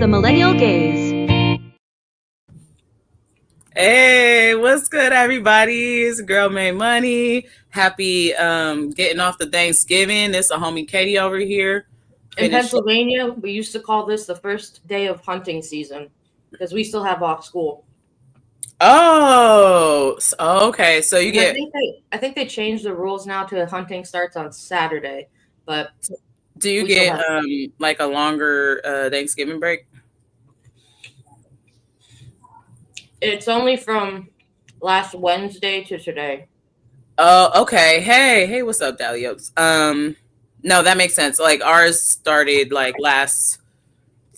Millennial Gaze. Hey, what's good, everybody? It's Girl Made Money. Happy getting off the Thanksgiving. It's a homie Katie over here. In Pennsylvania, we used to call this the first day of hunting season because we still have off school. Oh, okay. So you get. I think they changed the rules now to hunting starts on Saturday, but do you get like a longer Thanksgiving break? It's only from last Wednesday to today. Oh, okay. Hey, what's up, Dalios? No, that makes sense. Like ours started like last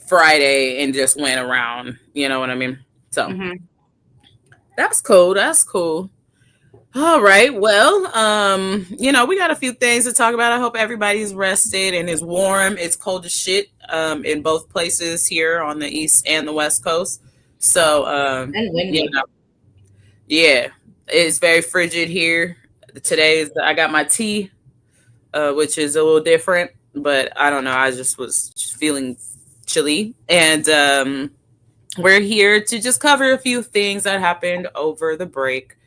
Friday and just went around. You know what I mean? So that's cool. That's cool. All right. Well, we got a few things to talk about. I hope everybody's rested and is warm. It's cold as shit in both places here on the East and the West Coast. So, and windy. Yeah, it's very frigid here. Today I got my tea, which is a little different, but I don't know. I just was feeling chilly, and we're here to just cover a few things that happened over the break.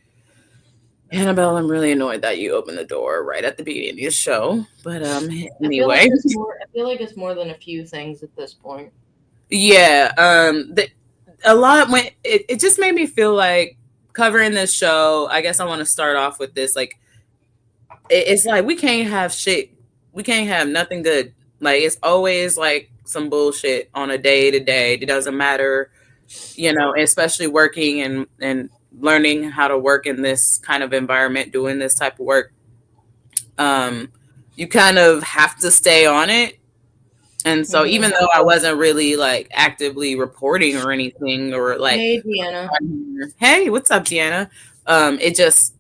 Annabelle, I'm really annoyed that you opened the door right at the beginning of the show, but anyway, I feel like it's more than a few things at this point. Yeah, a lot when it just made me feel like covering this show. I guess I want to start off with this. Like, it's like we can't have shit. We can't have nothing good. Like, it's always like some bullshit on a day to day. It doesn't matter, especially working and learning how to work in this kind of environment, doing this type of work. You kind of have to stay on it. And so even though I wasn't really like actively reporting or anything or like, hey, Deanna. Hey, what's up, Deanna? It just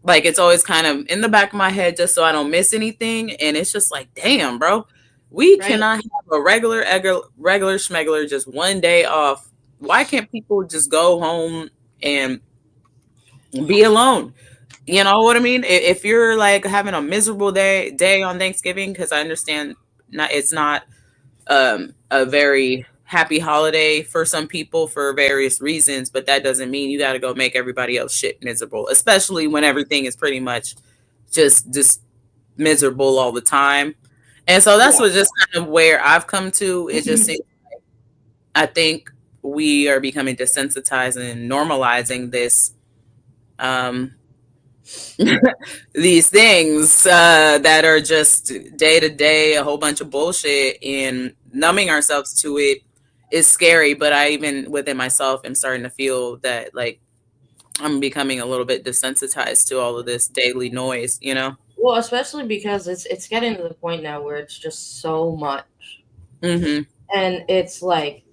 like, it's always kind of in the back of my head just so I don't miss anything. And it's just like, damn, bro, we cannot have a regular schmegler just one day off. Why can't people just go home and be alone? You know what I mean? If you're like having a miserable day on Thanksgiving, because I understand it's not a very happy holiday for some people for various reasons, but that doesn't mean you got to go make everybody else shit miserable, especially when everything is pretty much just miserable all the time. And so that's what just kind of where I've come to. It just seems like I think we are becoming desensitized and normalizing this these things that are just day to day, a whole bunch of bullshit, and numbing ourselves to it is scary. But I even within myself am starting to feel that like I'm becoming a little bit desensitized to all of this daily noise, Well, especially because it's getting to the point now where it's just so much. And it's like,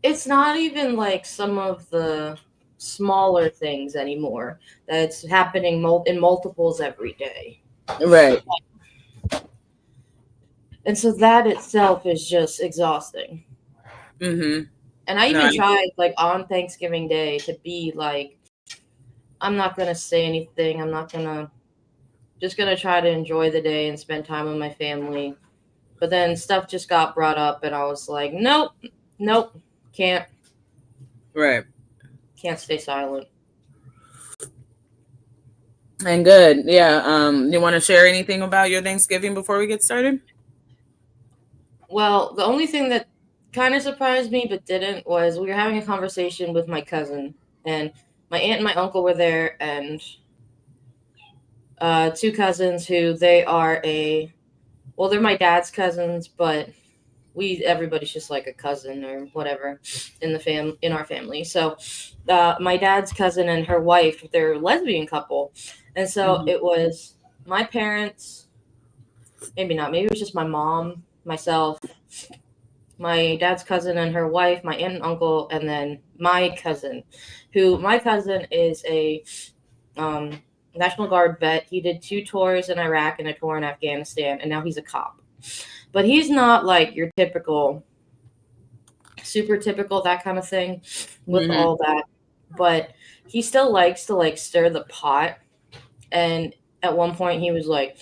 it's not even like some of the smaller things anymore that's happening in multiples every day, right? And so that itself is just exhausting. And I even tried like on Thanksgiving Day to be like, I'm not gonna say anything, just gonna try to enjoy the day and spend time with my family. But then stuff just got brought up and I was like, nope, can't stay silent. And good. Yeah. You want to share anything about your Thanksgiving before we get started? Well, the only thing that kind of surprised me but didn't was we were having a conversation with my cousin, and my aunt and my uncle were there, and two cousins who they're my dad's cousins, but everybody's just like a cousin or whatever in our family. So my dad's cousin and her wife, they're a lesbian couple. And so it was my parents, maybe not, maybe it was just my mom, myself, my dad's cousin and her wife, my aunt and uncle, and then my cousin is a National Guard vet. He did 2 tours in Iraq and a tour in Afghanistan, and now he's a cop. But he's not like your typical, super typical, that kind of thing with all that. But he still likes to like stir the pot. And at one point he was like,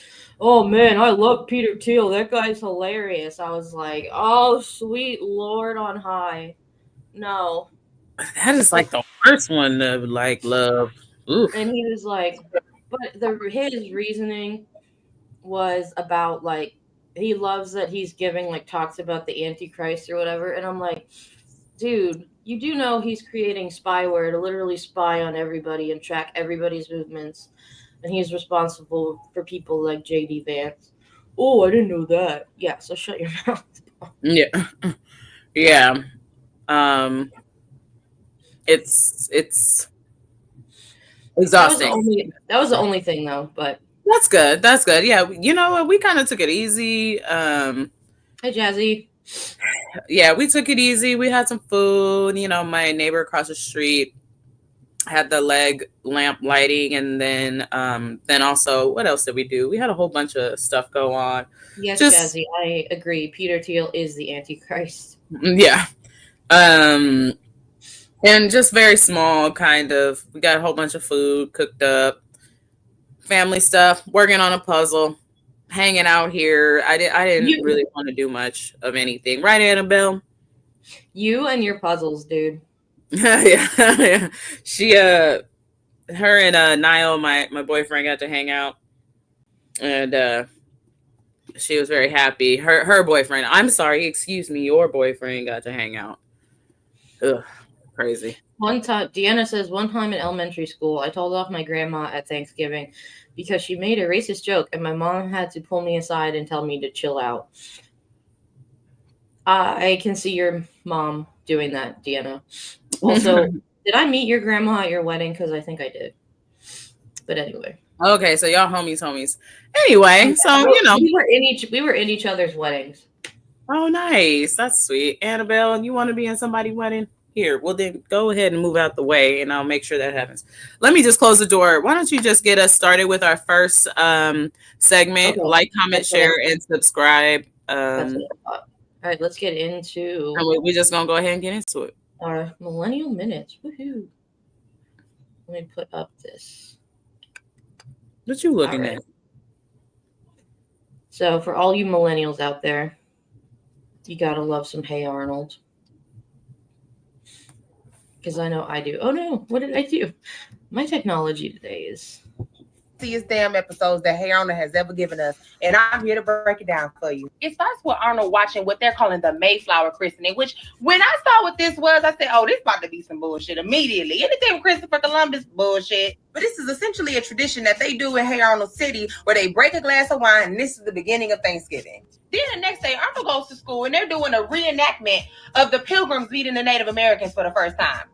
oh man, I love Peter Thiel. That guy's hilarious. I was like, oh sweet Lord on high. No. That is like the worst one to like love. Oof. And he was like, but his reasoning was about like he loves that he's giving like talks about the Antichrist or whatever. And I'm like, dude, you do know he's creating spyware to literally spy on everybody and track everybody's movements. And he's responsible for people like JD Vance. Oh, I didn't know that. Yeah, so shut your mouth. Yeah. Yeah. Um it's exhausting. That was the only thing though, but That's good. That's good. Yeah, you know what? We kind of took it easy. Hey Jazzy. Yeah, we took it easy. We had some food. You know, my neighbor across the street had the leg lamp lighting, and then also what else did we do? We had a whole bunch of stuff go on. Yes, Just Jazzy, I agree. Peter Thiel is the Antichrist. yeah. Um and just very small kind of. We got a whole bunch of food cooked up, family stuff, working on a puzzle, hanging out here. I didn't really want to do much of anything. Right, Annabelle? You and your puzzles, dude. Yeah. She her and Niall, my boyfriend, got to hang out, and she was very happy. Her boyfriend, I'm sorry, excuse me, your boyfriend got to hang out. Ugh, crazy. One time, Deanna says, one time in elementary school, I told off my grandma at Thanksgiving because she made a racist joke, and my mom had to pull me aside and tell me to chill out. I can see your mom doing that, Deanna. Also, did I meet your grandma at your wedding? Because I think I did. But anyway. Okay, so y'all homies. Anyway, so you know, we were in each other's weddings. Oh, nice. That's sweet. Annabelle, you want to be in somebody's wedding? Here, well then go ahead and move out the way and I'll make sure that happens. Let me just close the door. Why don't you just get us started with our first segment? Okay. Like, comment, share, and subscribe. That's what I thought. All right, let's get into. And we're just gonna go ahead and get into it. Our millennial minutes. Woohoo! Let me put up this. What you looking at? So for all you millennials out there, you gotta love some Hey Arnold. Because I know I do. Oh no, what did I do? My technology today is damn episodes that Hey Arnold has ever given us, and I'm here to break it down for you. It starts with Arnold watching what they're calling the Mayflower christening, which when I saw what this was, I said, oh, this about to be some bullshit immediately. Anything with Christopher Columbus, bullshit. But this is essentially a tradition that they do in Hey Arnold City where they break a glass of wine, and this is the beginning of Thanksgiving. Then the next day, Arnold goes to school, and they're doing a reenactment of the Pilgrims meeting the Native Americans for the first time.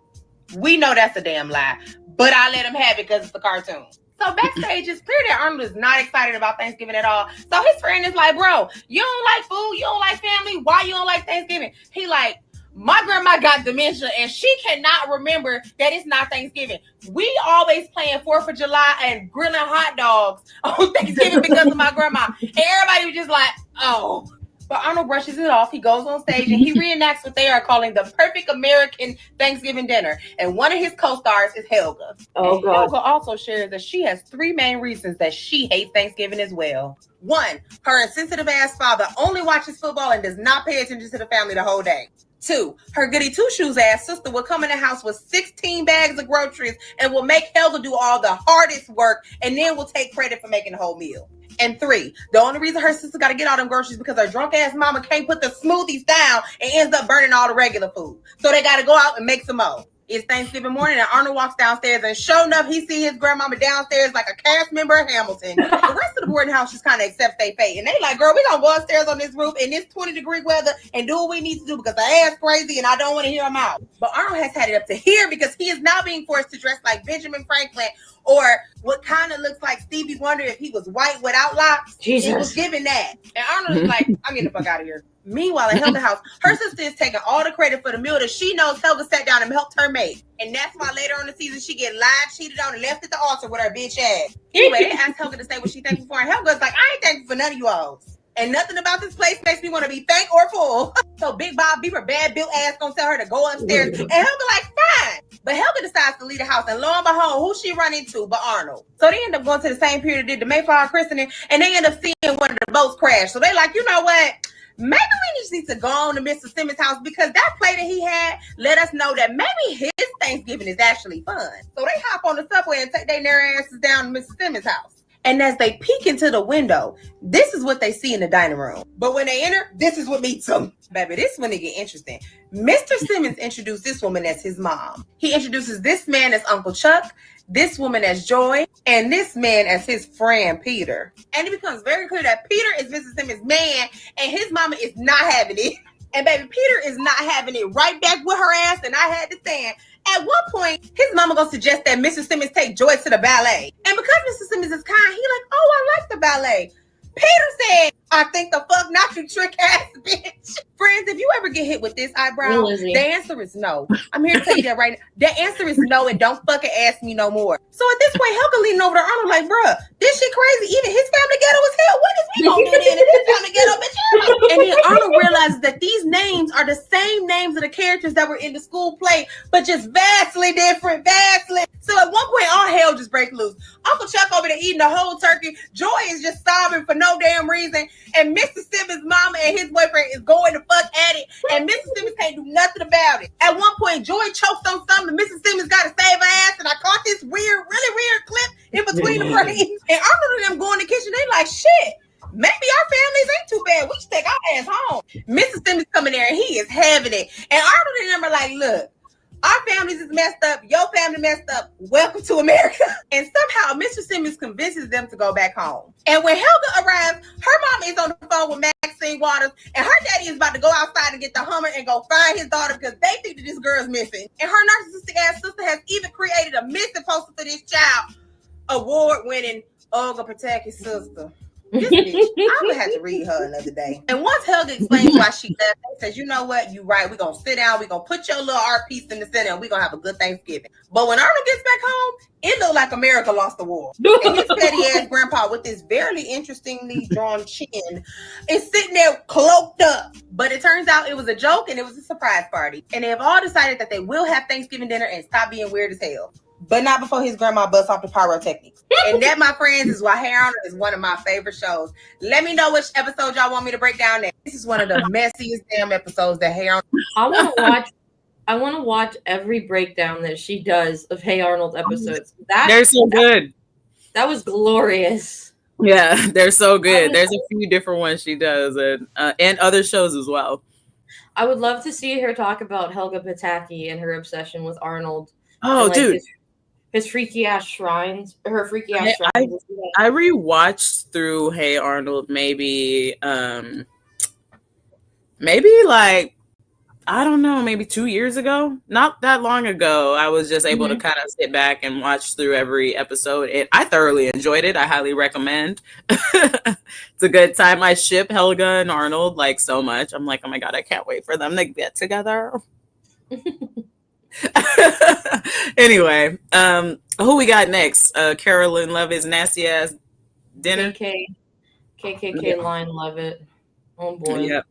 We know that's a damn lie, but I let him have it because it's a cartoon. So backstage, it's clear that Arnold is not excited about Thanksgiving at all. So his friend is like, bro, you don't like food, you don't like family, why you don't like Thanksgiving? He like, my grandma got dementia and she cannot remember that it's not Thanksgiving. We always playing 4th of July and grilling hot dogs on Thanksgiving because of my grandma. And everybody was just like, oh. But Arnold brushes it off. He goes on stage and he reenacts what they are calling the perfect American Thanksgiving dinner. And one of his co-stars is Helga. Oh, God. Helga also shares that she has 3 main reasons that she hates Thanksgiving as well. 1, her insensitive ass father only watches football and does not pay attention to the family the whole day. 2, her goody two-shoes ass sister will come in the house with 16 bags of groceries and will make Helga do all the hardest work and then will take credit for making the whole meal. And 3, the only reason her sister got to get all them groceries because her drunk ass mama can't put the smoothies down and ends up burning all the regular food. So they got to go out and make some more. It's Thanksgiving morning and Arnold walks downstairs and sure enough, he sees his grandmama downstairs like a cast member of Hamilton. The rest of the boarding house just kind of accepts their fate. And they like, girl, we gonna go upstairs on this roof in this 20-degree weather and do what we need to do because our ass crazy and I don't want to hear him out. But Arnold has had it up to here because he is now being forced to dress like Benjamin Franklin or what kind of looks like Stevie Wonder if he was white without locks. Jesus. He was given that. And Arnold is like, I'm getting the fuck out of here. Meanwhile, in Helga's house, her sister is taking all the credit for the meal that she knows Helga sat down and helped her make. And that's why later on in the season, she get lied, cheated on, and left at the altar with her bitch ass. Anyway, they asked Helga to say what she thankful for, and Helga's like, I ain't thankful for none of you all. And nothing about this place makes me want to be thank or full. So Big Bob Beaver, bad built ass, gonna tell her to go upstairs. And Helga like, fine. But Helga decides to leave the house, and lo and behold, who she run into but Arnold. So they end up going to the same period that did the Mayflower christening, and they end up seeing one of the boats crash. So they like, you know what? Maybe we just need to go on to Mr. Simmons' house, because that play that he had let us know that maybe his Thanksgiving is actually fun. So they hop on the subway and take their narrow asses down to Mr. Simmons' house. And as they peek into the window, this is what they see in the dining room. But when they enter, this is what meets them. Baby, this is when it get interesting. Mr. Simmons introduced this woman as his mom. He introduces this man as Uncle Chuck, this woman as Joy, and this man as his friend, Peter. And it becomes very clear that Peter is Mr. Simmons' man, and his mama is not having it. And baby, Peter is not having it, right back with her ass, and I had to stand. At one point, his mama gonna suggest that Mr. Simmons take Joy to the ballet. And because Mr. Simmons is kind, he like, oh, I like the ballet. Peter said, I think the fuck not, you trick ass bitch. Friends, if you ever get hit with this eyebrow, the answer is no. I'm here to tell you that right now. The answer is no, and don't fucking ask me no more. So at this point, Helga leaning over to Arnold like, bruh, this shit crazy. Even his family ghetto as hell. When is we gonna get in and his family ghetto, bitch? And then Arnold realizes that these names are the same names of the characters that were in the school play, but just vastly different, vastly. So at one point, all hell just breaks loose. Uncle Chuck over there eating the whole turkey. Joy is just sobbing for no damn reason. And Mr. Simmons' mama and his boyfriend is going to fuck at it. And Mr. Simmons can't do nothing about it. At one point, Joy chokes on something. And Mrs. Simmons got to save her ass. And I caught this weird, really weird clip in between the frames. And Arnold and them go in the kitchen. They like, shit, maybe our families ain't too bad. We should take our ass home. Mrs. Simmons coming there and he is having it. And Arnold and them are like, look, our families is messed up. Your family messed up. Welcome to America. And somehow Mr. Simmons convinces them to go back home. And when Helga arrives, her mom is on the phone with Maxine Waters, and her daddy is about to go outside and get the Hummer and go find his daughter because they think that this girl's missing. And her narcissistic ass sister has even created a missing poster for this child. Award-winning Olga protect his sister. This bitch, I would have to read her another day. And once Helga explains why she left, she says, you know what, you right. We're going to sit down. We're going to put your little art piece in the center and we're going to have a good Thanksgiving. But when Arnold gets back home, it looked like America lost the war. And his petty ass grandpa with this very interestingly drawn chin is sitting there cloaked up. But it turns out it was a joke and it was a surprise party. And they have all decided that they will have Thanksgiving dinner and stop being weird as hell. But not before his grandma busts off the pyrotechnics. And that, my friends, is why Hey Arnold is one of my favorite shows. Let me know which episode y'all want me to break down next. This is one of the messiest damn episodes that Hey Arnold. I want to watch every breakdown that she does of Hey Arnold episodes. They're so good. That was glorious. Yeah, they're so good. There's a few different ones she does, and other shows as well. I would love to see her talk about Helga Pataki and her obsession with Arnold. Oh, and, dude. His freaky ass shrines, her freaky ass shrines. I rewatched through Hey Arnold maybe like, I don't know, maybe 2 years ago. Not that long ago. I was just able to kind of sit back and watch through every episode. And I thoroughly enjoyed it. I highly recommend. It's a good time. I ship Helga and Arnold like so much. I'm like, oh my God, I can't wait for them to get together. Anyway, who we got next? Carolyn Levitt's nasty ass dinner. KKK line Levitt. Oh boy. Yep.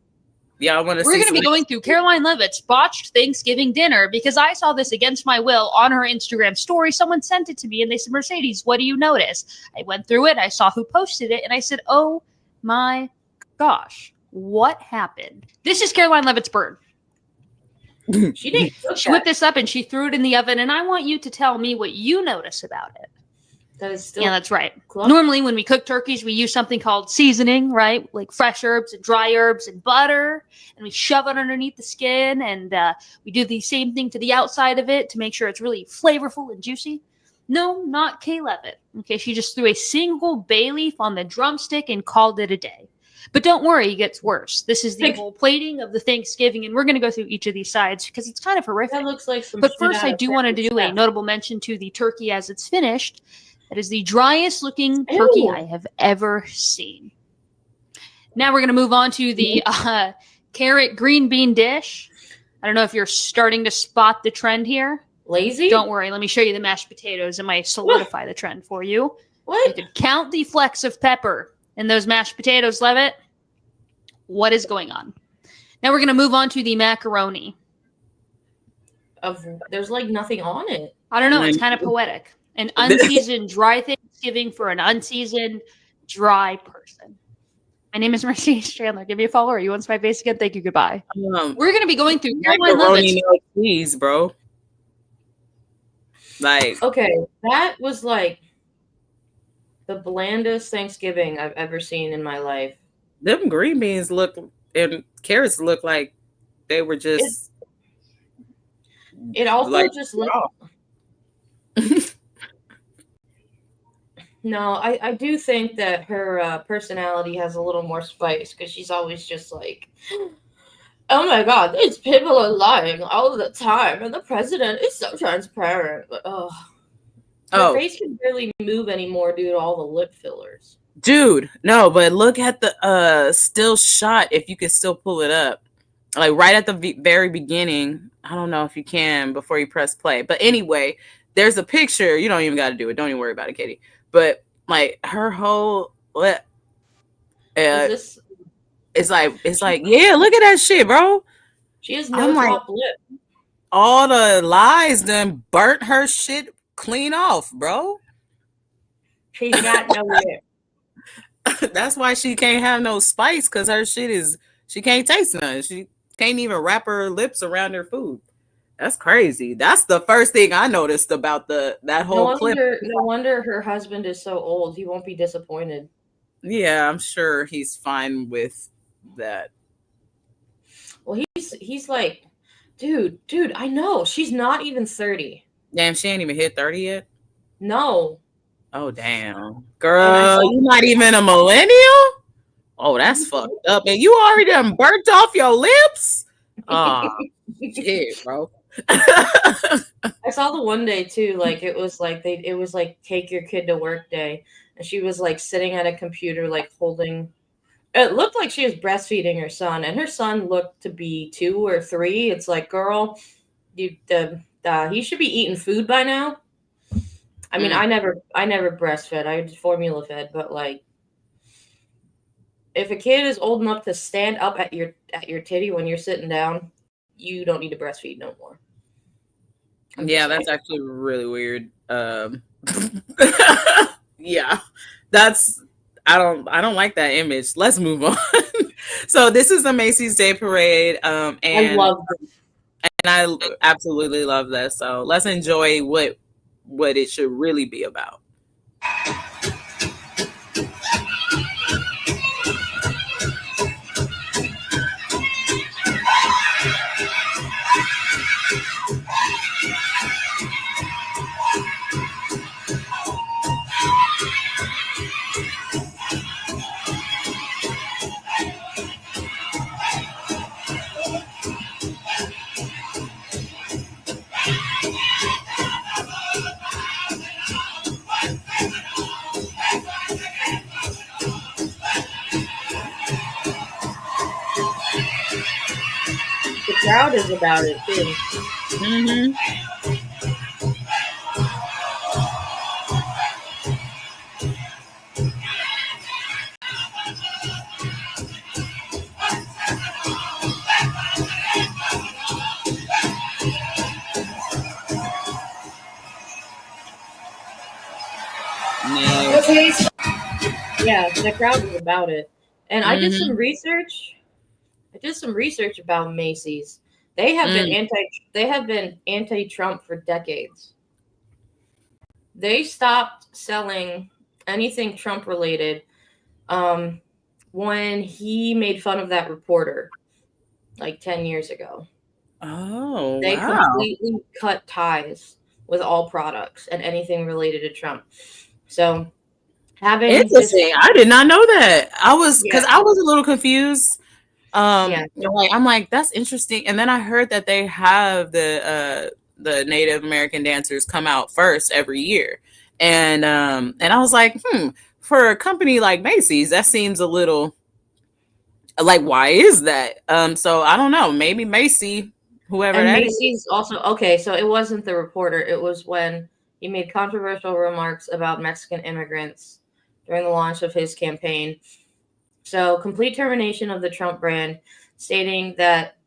Yeah, I want to. We're going to be going through Caroline Levitt's botched Thanksgiving dinner because I saw this against my will on her Instagram story. Someone sent it to me and they said, Mercedes, what do you notice? I went through it. I saw who posted it and I said, oh my gosh, what happened? This is Caroline Levitt's bird. She whipped this up and she threw it in the oven. And I want you to tell me what you notice about it. That is still. Yeah, that's right. Close. Normally, when we cook turkeys, we use something called seasoning, right? Like fresh herbs and dry herbs and butter, and we shove it underneath the skin, and we do the same thing to the outside of it to make sure it's really flavorful and juicy. No, not Kay Levitt. Okay, she just threw a single bay leaf on the drumstick and called it a day. But don't worry, it gets worse. This is the whole plating of the Thanksgiving, and we're going to go through each of these sides because it's kind of horrific. That looks like some. But first, I do want to do a notable mention to the turkey as it's finished. That is the driest looking turkey I have ever seen. Now we're going to move on to the carrot green bean dish. I don't know if you're starting to spot the trend here. Lazy? Don't worry. Let me show you the mashed potatoes. It might solidify the trend for you. What? You can count the flecks of pepper in those mashed potatoes, Levitt. What is going on? Now we're going to move on to the macaroni. there's like nothing on it. I don't know. It's kind of poetic. An unseasoned dry Thanksgiving for an unseasoned dry person. My name is Mercedes Chandler. Give me a follow. Are you on my face again? Thank you. Goodbye. We're going to be going through macaroni no cheese, bro. Like, okay, that was like the blandest Thanksgiving I've ever seen in my life. Them green beans look and carrots look like they were just. It also like, just looked. No, I do think that her personality has a little more spice because she's always just like, oh my God, these people are lying all the time, and the president is so transparent. But, her face can barely move anymore due to all the lip fillers. Dude, no, but look at the still shot if you could still pull it up. Like right at the very beginning. I don't know if you can before you press play. But anyway, there's a picture. You don't even got to do it. Don't even worry about it, Katie. But like her whole lip. It's like, yeah, look at that shit, bro. She has no top lip. All the lies done burnt her shit clean off, bro. She's got no lip. That's why she can't have no spice, because her shit she can't taste none. She can't even wrap her lips around her food. That's crazy. That's the first thing I noticed about that whole clip. No wonder her husband is so old. He won't be disappointed. Yeah, I'm sure he's fine with that. Well, he's like, dude, I know. She's not even 30. Damn, she ain't even hit 30 yet? No. Oh, damn. Girl, you're not even a millennial? Oh, that's fucked up. And you already done burnt off your lips? Oh, shit, bro. I saw the one day too, like it was like take your kid to work day, and she was like sitting at a computer like holding, it looked like she was breastfeeding her son, and her son looked to be 2 or 3. It's like, girl, he should be eating food by now. I mean, I never breastfed, I just formula fed, but like if a kid is old enough to stand up at your titty when you're sitting down, you don't need to breastfeed no more. Yeah, that's actually really weird. Yeah, I don't like that image. Let's move on. So this is the Macy's Day Parade, and I love it. And I absolutely love that. So let's enjoy what it should really be about. The crowd is about it too. Mm-hmm. Yeah, the crowd is about it. And I did some research. About Macy's. They have been anti-Trump for decades. They stopped selling anything Trump related when he made fun of that reporter like 10 years ago. Oh, they completely cut ties with all products and anything related to Trump. So having interesting. I did not know that. I was a little confused. I'm like, that's interesting. And then I heard that they have the Native American dancers come out first every year. And I was like, for a company like Macy's, that seems a little like, why is that? So I don't know. Maybe Macy, whoever that Macy's is. Also, okay, so it wasn't the reporter. It was when he made controversial remarks about Mexican immigrants during the launch of his campaign. So complete termination of the Trump brand, stating that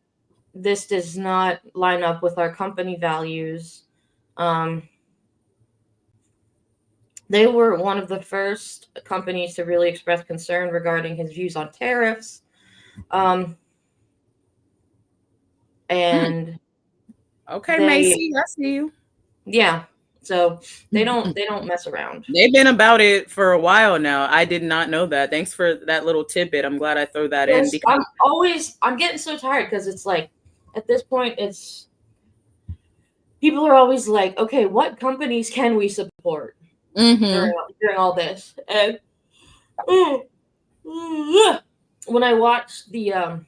this does not line up with our company values. They were one of the first companies to really express concern regarding his views on tariffs. And okay, they, Macy, I see you. Yeah. So they don't mess around. They've been about it for a while now. I did not know that. Thanks for that little tidbit. I'm glad I threw that in because I'm getting so tired because it's like at this point it's people are always like, okay, what companies can we support during all this? And when I watched the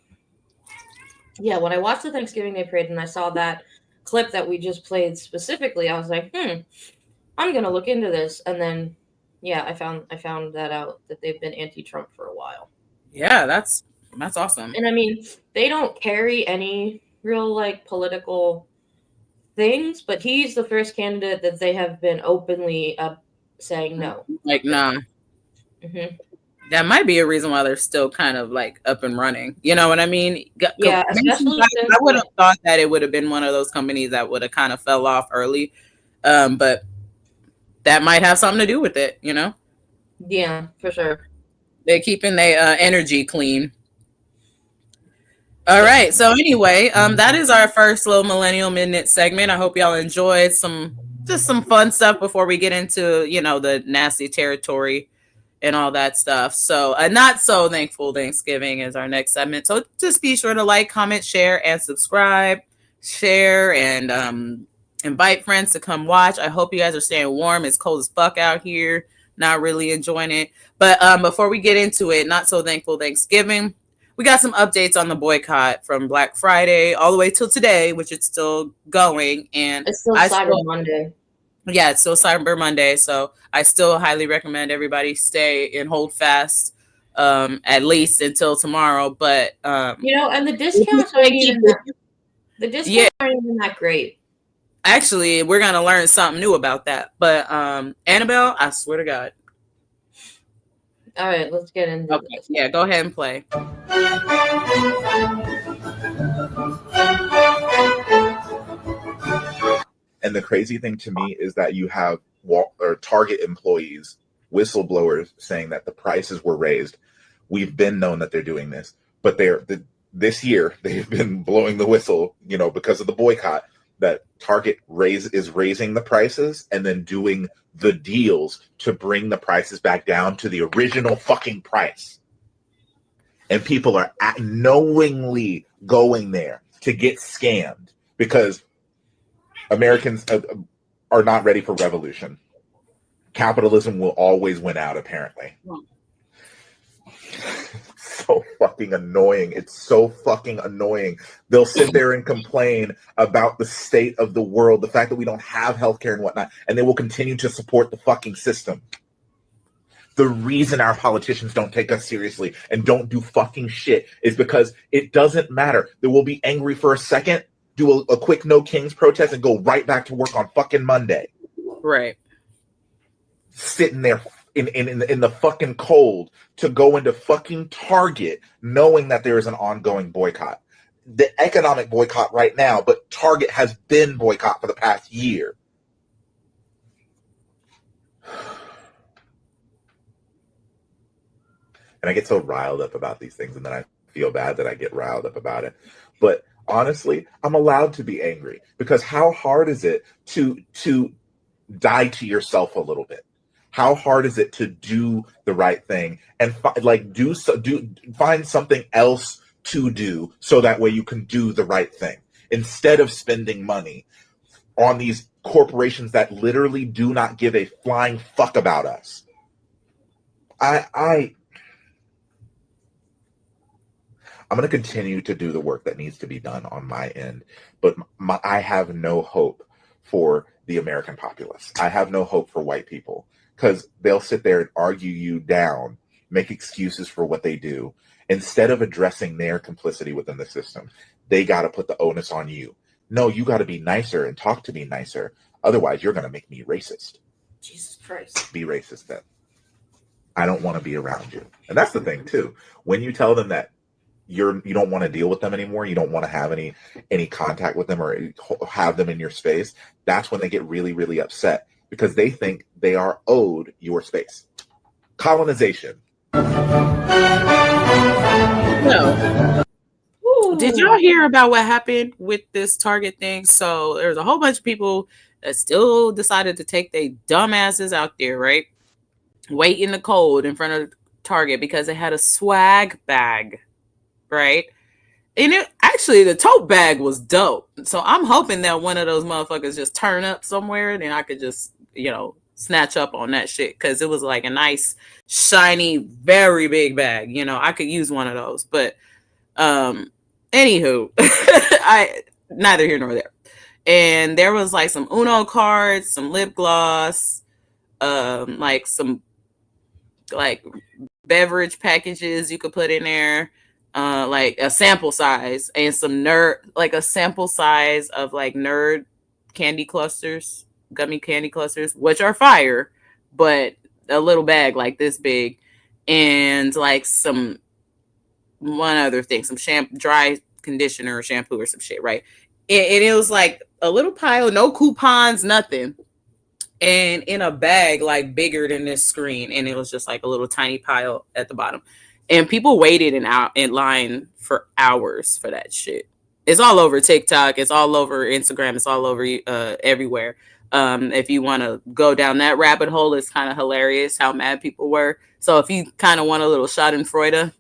Thanksgiving Day parade and I saw that clip that we just played specifically, I was like, I'm gonna look into this. And then I found that out that they've been anti-Trump for a while. Yeah, that's awesome. And I mean, they don't carry any real like political things, but he's the first candidate that they have been openly saying no. Like, nah. Mm-hmm. That might be a reason why they're still kind of like up and running. You know what I mean? Yeah, especially I would have thought that it would have been one of those companies that would have kind of fell off early. But that might have something to do with it, you know? Yeah, for sure. They're keeping their energy clean. All right. So anyway, that is our first little Millennial Minute segment. I hope y'all enjoyed some fun stuff before we get into, you know, the nasty territory and all that stuff. So not so thankful Thanksgiving is our next segment. So just be sure to like, comment, share, and subscribe. Share and invite friends to come watch. I hope you guys are staying warm. It's cold as fuck out here. Not really enjoying it. But before we get into it, not so thankful Thanksgiving, we got some updates on the boycott from Black Friday all the way till today, which it's still going. And it's still Cyber Monday. Yeah, it's still Cyber Monday. So I still highly recommend everybody stay and hold fast at least until tomorrow. But you know, and the discounts aren't even that great. Actually, we're gonna learn something new about that. But Annabelle, I swear to God. All right, let's get into this. Yeah, go ahead and play. And the crazy thing to me is that you have Target employees, whistleblowers, saying that the prices were raised. We've been known that they're doing this, but this year they've been blowing the whistle, you know, because of the boycott, that Target is raising the prices and then doing the deals to bring the prices back down to the original fucking price. And people are knowingly going there to get scammed because Americans are not ready for revolution. Capitalism will always win out, apparently. So fucking annoying. It's so fucking annoying. They'll sit there and complain about the state of the world, the fact that we don't have healthcare and whatnot, and they will continue to support the fucking system. The reason our politicians don't take us seriously and don't do fucking shit is because it doesn't matter. They will be angry for a second, do a quick No Kings protest, and go right back to work on fucking Monday. Right. Sitting there in the fucking cold to go into fucking Target knowing that there is an ongoing boycott. The economic boycott right now, but Target has been boycott for the past year. And I get so riled up about these things, and then I feel bad that I get riled up about it. But honestly, I'm allowed to be angry because how hard is it to die to yourself a little bit? How hard is it to do the right thing and find something else to do so that way you can do the right thing instead of spending money on these corporations that literally do not give a flying fuck about us? I'm going to continue to do the work that needs to be done on my end, but I have no hope for the American populace. I have no hope for white people because they'll sit there and argue you down, make excuses for what they do. Instead of addressing their complicity within the system, they got to put the onus on you. No, you got to be nicer and talk to me nicer. Otherwise, you're going to make me racist. Jesus Christ. Be racist then. I don't want to be around you. And that's the thing, too. When you tell them that you don't want to deal with them anymore, you don't want to have any contact with them or have them in your space, that's when they get really, really upset because they think they are owed your space. Colonization. No. Did y'all hear about what happened with this Target thing? So there's a whole bunch of people that still decided to take their dumbasses out there, right? Wait in the cold in front of Target because they had a swag bag, right? And it actually, the tote bag was dope. So I'm hoping that one of those motherfuckers just turn up somewhere and I could just, snatch up on that shit. Cause it was like a nice, shiny, very big bag. I could use one of those. But anywho, neither here nor there. And there was like some Uno cards, some lip gloss, like some like beverage packages you could put in there. Like a sample size and some a sample size of like nerd candy clusters, gummy candy clusters, which are fire, but a little bag like this big, and like one other thing, some dry conditioner or shampoo or some shit, right? And it was like a little pile, no coupons, nothing, and in a bag like bigger than this screen, and it was just like a little tiny pile at the bottom. And people waited in line for hours for that shit. It's all over TikTok. It's all over Instagram. It's all over everywhere. If you want to go down that rabbit hole, it's kind of hilarious how mad people were. So if you kind of want a little schadenfreude,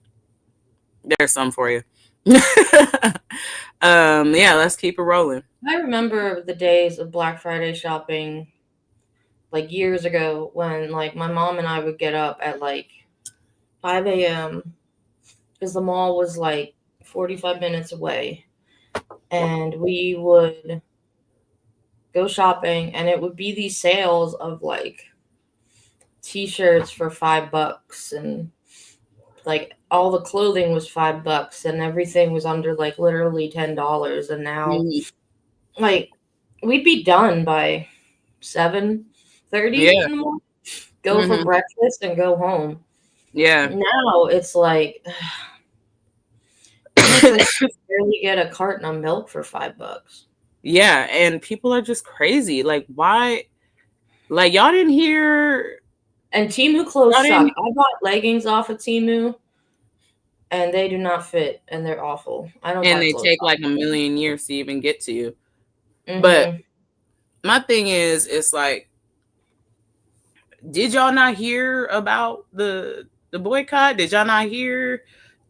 there's some for you. Yeah, let's keep it rolling. I remember the days of Black Friday shopping, like years ago, when like my mom and I would get up at like 5 a.m. because the mall was like 45 minutes away, and we would go shopping, and it would be these sales of like t-shirts for $5, and like all the clothing was $5, and everything was under like literally $10. And now like we'd be done by 7:30 in the morning, go for breakfast and go home. Yeah. Now it's like you barely get a carton of milk for $5. Yeah, and people are just crazy. Like, why? Like, y'all didn't hear? And Temu clothes suck. I bought leggings off of Temu, and they do not fit, and they're awful. I don't. And they take like a million years to even get to you. Mm-hmm. But my thing is, it's like, did y'all not hear about the boycott? Did y'all not hear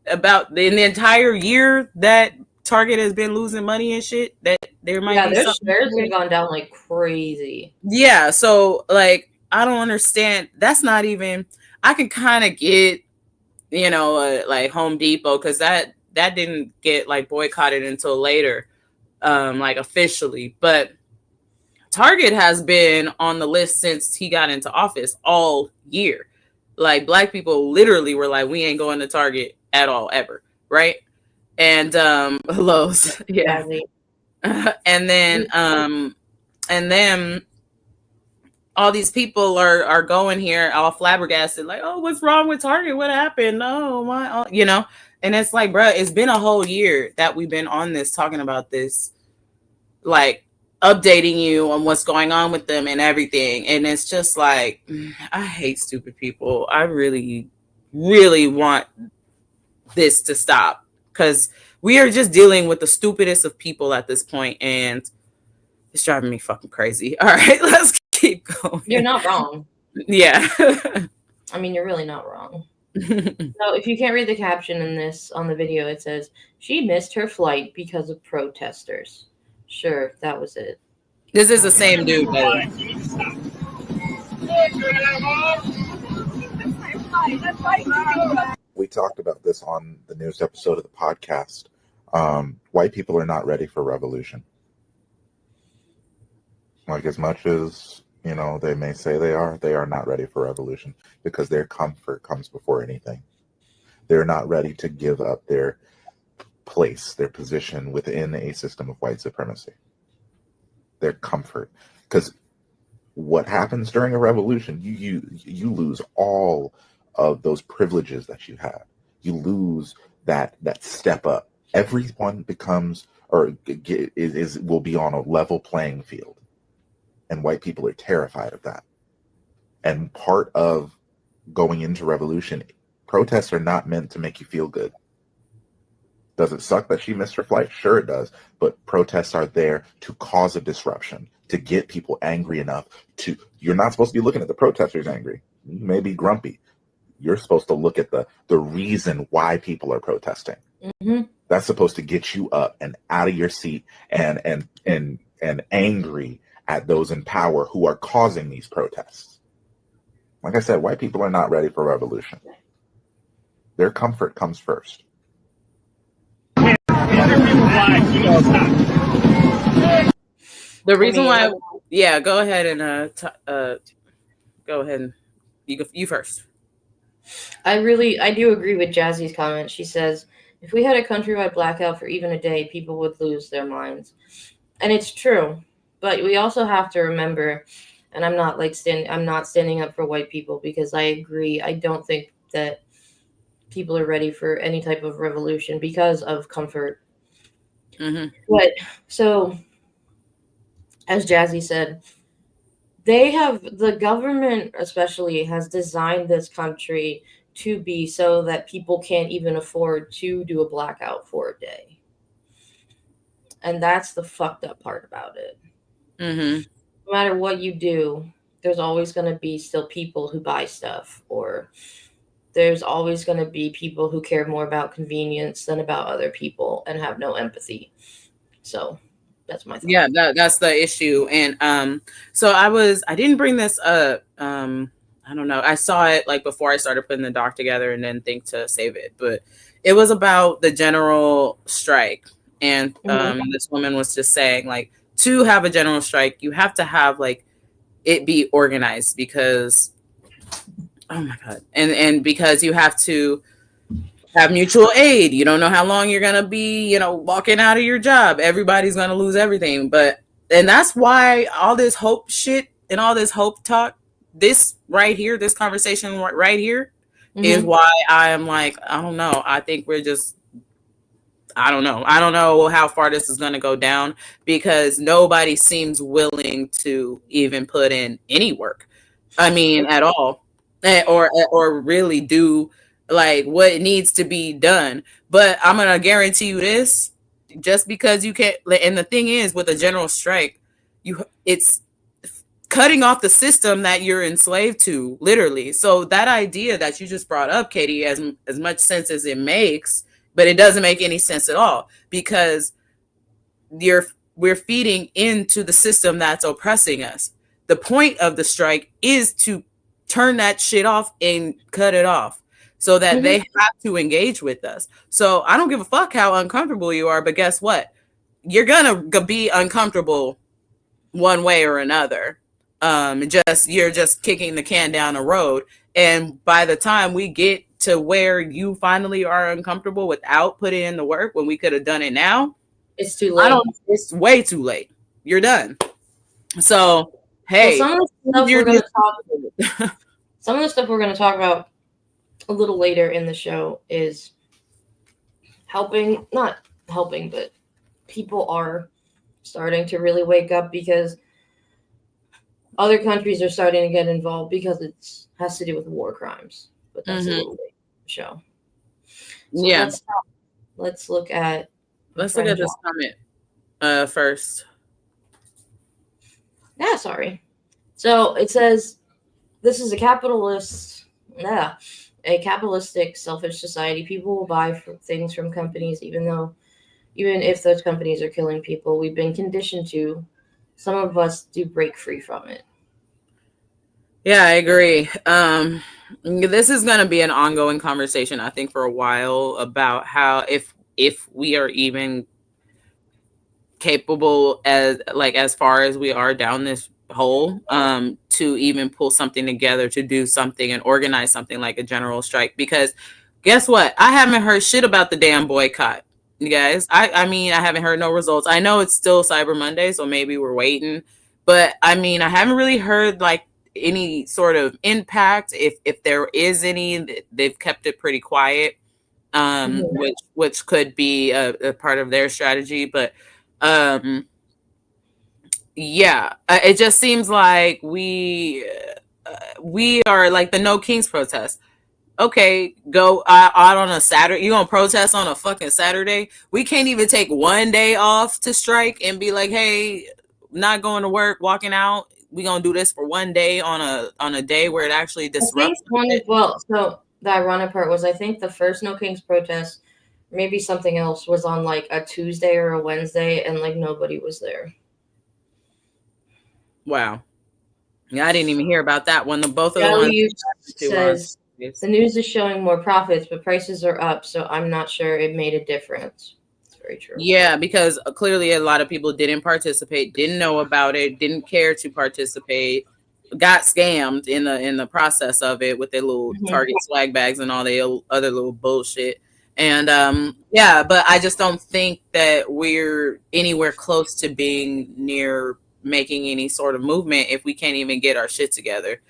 about in the entire year that Target has been losing money and shit? That there might be something. Theirs have gone down like crazy. Yeah, so like I don't understand. That's not even. I can kind of get, like Home Depot, because that didn't get like boycotted until later, like officially. But Target has been on the list since he got into office all year. Like Black people literally were like, we ain't going to Target at all ever, right? And Lowe's, yeah. And then all these people are going here all flabbergasted, like, oh, what's wrong with Target? What happened? Oh my, and it's like, bro, it's been a whole year that we've been on this, talking about this, like updating you on what's going on with them and everything. And it's just like, I hate stupid people. I really, really want this to stop, because we are just dealing with the stupidest of people at this point, and it's driving me fucking crazy. All right, let's keep going. You're not wrong. Yeah. I mean, you're really not wrong. So if you can't read the caption on the video, it says, she missed her flight because of protesters. Sure, that was it. This is the same dude. We talked about this on the newest episode of the podcast. White people are not ready for revolution. Like, as much as, they may say they are not ready for revolution, because their comfort comes before anything. They're not ready to give up their place, their position within a system of white supremacy. Their comfort. Because what happens during a revolution, you lose all of those privileges that you had. You lose that step up. Everyone becomes or will be on a level playing field, and white people are terrified of that. And part of going into revolution, protests are not meant to make you feel good. Does it suck that she missed her flight? Sure it does. But protests are there to cause a disruption, to get people angry enough to, you're not supposed to be looking at the protesters angry. You may be grumpy. You're supposed to look at the reason why people are protesting. Mm-hmm. That's supposed to get you up and out of your seat and angry at those in power who are causing these protests. Like I said, white people are not ready for revolution. Their comfort comes first. The reason why, yeah, go ahead and go ahead and you first. I do agree with Jazzy's comment. She says, if we had a countrywide blackout for even a day, people would lose their minds. And it's true. But we also have to remember, and I'm not standing up for white people, because I agree. I don't think that people are ready for any type of revolution because of comfort. Mm-hmm. But so, as Jazzy said, the government especially has designed this country to be so that people can't even afford to do a blackout for a day. And that's the fucked up part about it. Mm-hmm. No matter what you do, there's always going to be still people who buy stuff, or there's always going to be people who care more about convenience than about other people and have no empathy. So that's my thought. Yeah, that's the issue. And so I didn't bring this up. I don't know. I saw it like before I started putting the doc together and then think to save it. But it was about the general strike. And this woman was just saying, like, to have a general strike, you have to have like it be organized, because oh my God. And because you have to have mutual aid. You don't know how long you're going to be, walking out of your job. Everybody's going to lose everything. And that's why all this hope shit and all this hope talk, this right here, this conversation right here is why I am like, I don't know. I think we're just, I don't know. I don't know how far this is going to go down, because nobody seems willing to even put in any work. I mean, at all, or really do like what needs to be done. But I'm going to guarantee you this, just because you can't. And the thing is, with a general strike, it's cutting off the system that you're enslaved to, literally. So that idea that you just brought up, Katie, as much sense as it makes, but it doesn't make any sense at all, because we're feeding into the system that's oppressing us. The point of the strike is to turn that shit off and cut it off, so that they have to engage with us. So I don't give a fuck how uncomfortable you are, but guess what? You're gonna be uncomfortable one way or another. You're just kicking the can down the road. And by the time we get to where you finally are uncomfortable without putting in the work, when we could have done it now, it's too late. It's way too late. You're done. So, hey, some of the stuff we're going to talk about a little later in the show is not helping, but people are starting to really wake up, because other countries are starting to get involved, because it has to do with war crimes. But that's a little late in the show. So yeah. Let's look at this comment first. Yeah, sorry. So it says, this is a capitalistic, selfish society. People will buy things from companies, even if those companies are killing people. We've been conditioned to. Some of us do break free from it. Yeah, I agree. This is going to be an ongoing conversation, I think, for a while, about how if we are even capable as far as we are down this hole, to even pull something together, to do something and organize something like a general strike. Because guess what? I haven't heard shit about the damn boycott. You guys, I mean, I haven't heard no results. I know it's still Cyber Monday, so maybe we're waiting. But I mean, I haven't really heard like any sort of impact. If there is any, they've kept it pretty quiet. which could be a part of their strategy. But yeah, it just seems like we are like the No Kings protest. Okay, go out on a Saturday. You gonna protest on a fucking Saturday? We can't even take one day off to strike and be like, hey, not going to work, walking out. We gonna do this for one day on a day where it actually disrupts. So the ironic part was, I think the first No Kings protest, maybe something else, was on like a Tuesday or a Wednesday, and like nobody was there. Wow. Yeah, I didn't even hear about that one. Both of the ones says the news is showing more profits, but prices are up, so I'm not sure it made a difference. It's very true. Yeah, because clearly a lot of people didn't participate, didn't know about it, didn't care to participate, got scammed in the process of it with their little Target swag bags and all the other little bullshit. And yeah, but I just don't think that we're anywhere close to being near making any sort of movement if we can't even get our shit together.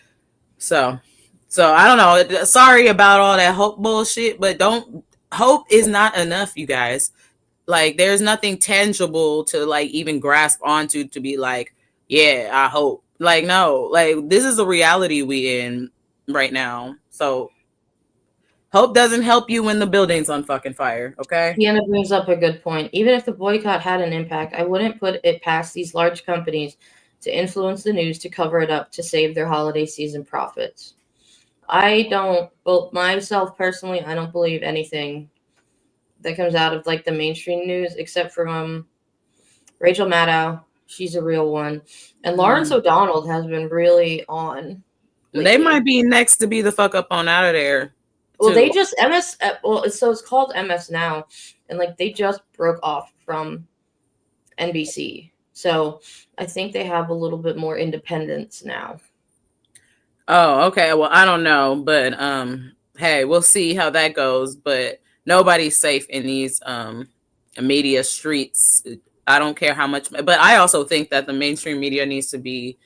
So I don't know. Sorry about all that hope bullshit, but hope is not enough, you guys. Like, there's nothing tangible to like even grasp onto to be like, yeah, I hope. Like, no, like this is the reality we in right now. So hope doesn't help you when the building's on fucking fire. Okay. Deanna brings up a good point. Even if the boycott had an impact, I wouldn't put it past these large companies to influence the news to cover it up to save their holiday season profits. I don't, well, myself personally, I don't believe anything that comes out of like the mainstream news, except from Rachel Maddow. She's a real one. And Lawrence O'Donnell has been really on lately. They might be next to be the fuck up on out of there. Well, they just so it's called MS Now, and like they just broke off from NBC. So I think they have a little bit more independence now. Oh, okay. Well, I don't know, but hey, we'll see how that goes. But nobody's safe in these media streets. I don't care how much, but I also think that the mainstream media needs to be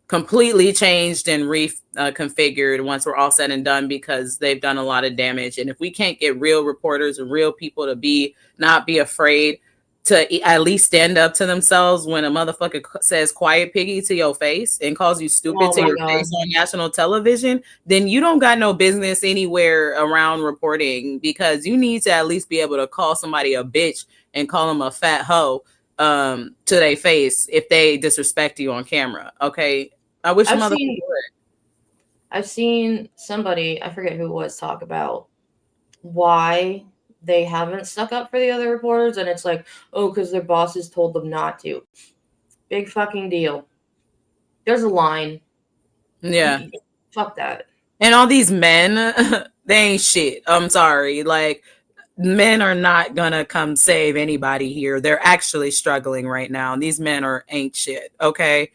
completely changed and reconfigured once we're all said and done, because they've done a lot of damage. And if we can't get real reporters and real people to not be afraid to at least stand up to themselves when a motherfucker says quiet piggy to your face and calls you stupid to your face on national television, then you don't got no business anywhere around reporting, because you need to at least be able to call somebody a bitch and call them a fat hoe to their face if they disrespect you on camera. Okay. I wish I've seen somebody, I forget who it was, talk about why they haven't stuck up for the other reporters, and it's like, oh, because their bosses told them not to. Big fucking deal. There's a line. Yeah. Fuck that. And all these men, they ain't shit. I'm sorry. Like, men are not gonna come save anybody here. They're actually struggling right now. These men ain't shit. Okay.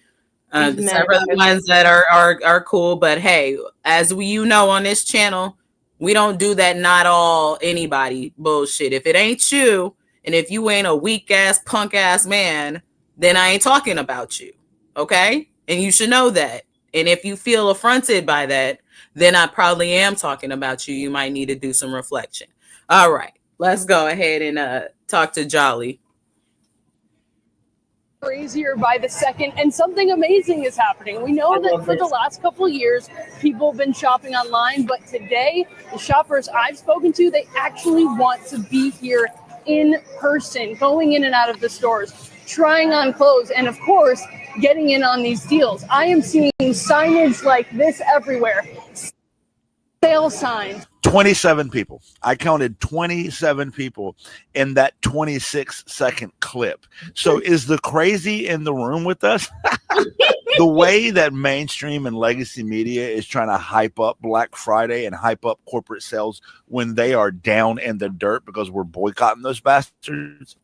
Several ones that are cool, but hey, as you know on this channel, we don't do that not all anybody bullshit. If it ain't you, and if you ain't a weak ass punk ass man, then I ain't talking about you. Okay? And you should know that. And if you feel affronted by that, then I probably am talking about you. You might need to do some reflection. All right, let's go ahead and talk to Jolly. Crazier by the second, and something amazing is happening. We know that for the last couple of years, people have been shopping online, but today, the shoppers I've spoken to, they actually want to be here in person, going in and out of the stores, trying on clothes, and of course, getting in on these deals. I am seeing signage like this everywhere. Sale signs. 27 people. I counted 27 people in that 26-second clip. So is the crazy in the room with us? The way that mainstream and legacy media is trying to hype up Black Friday and hype up corporate sales when they are down in the dirt because we're boycotting those bastards.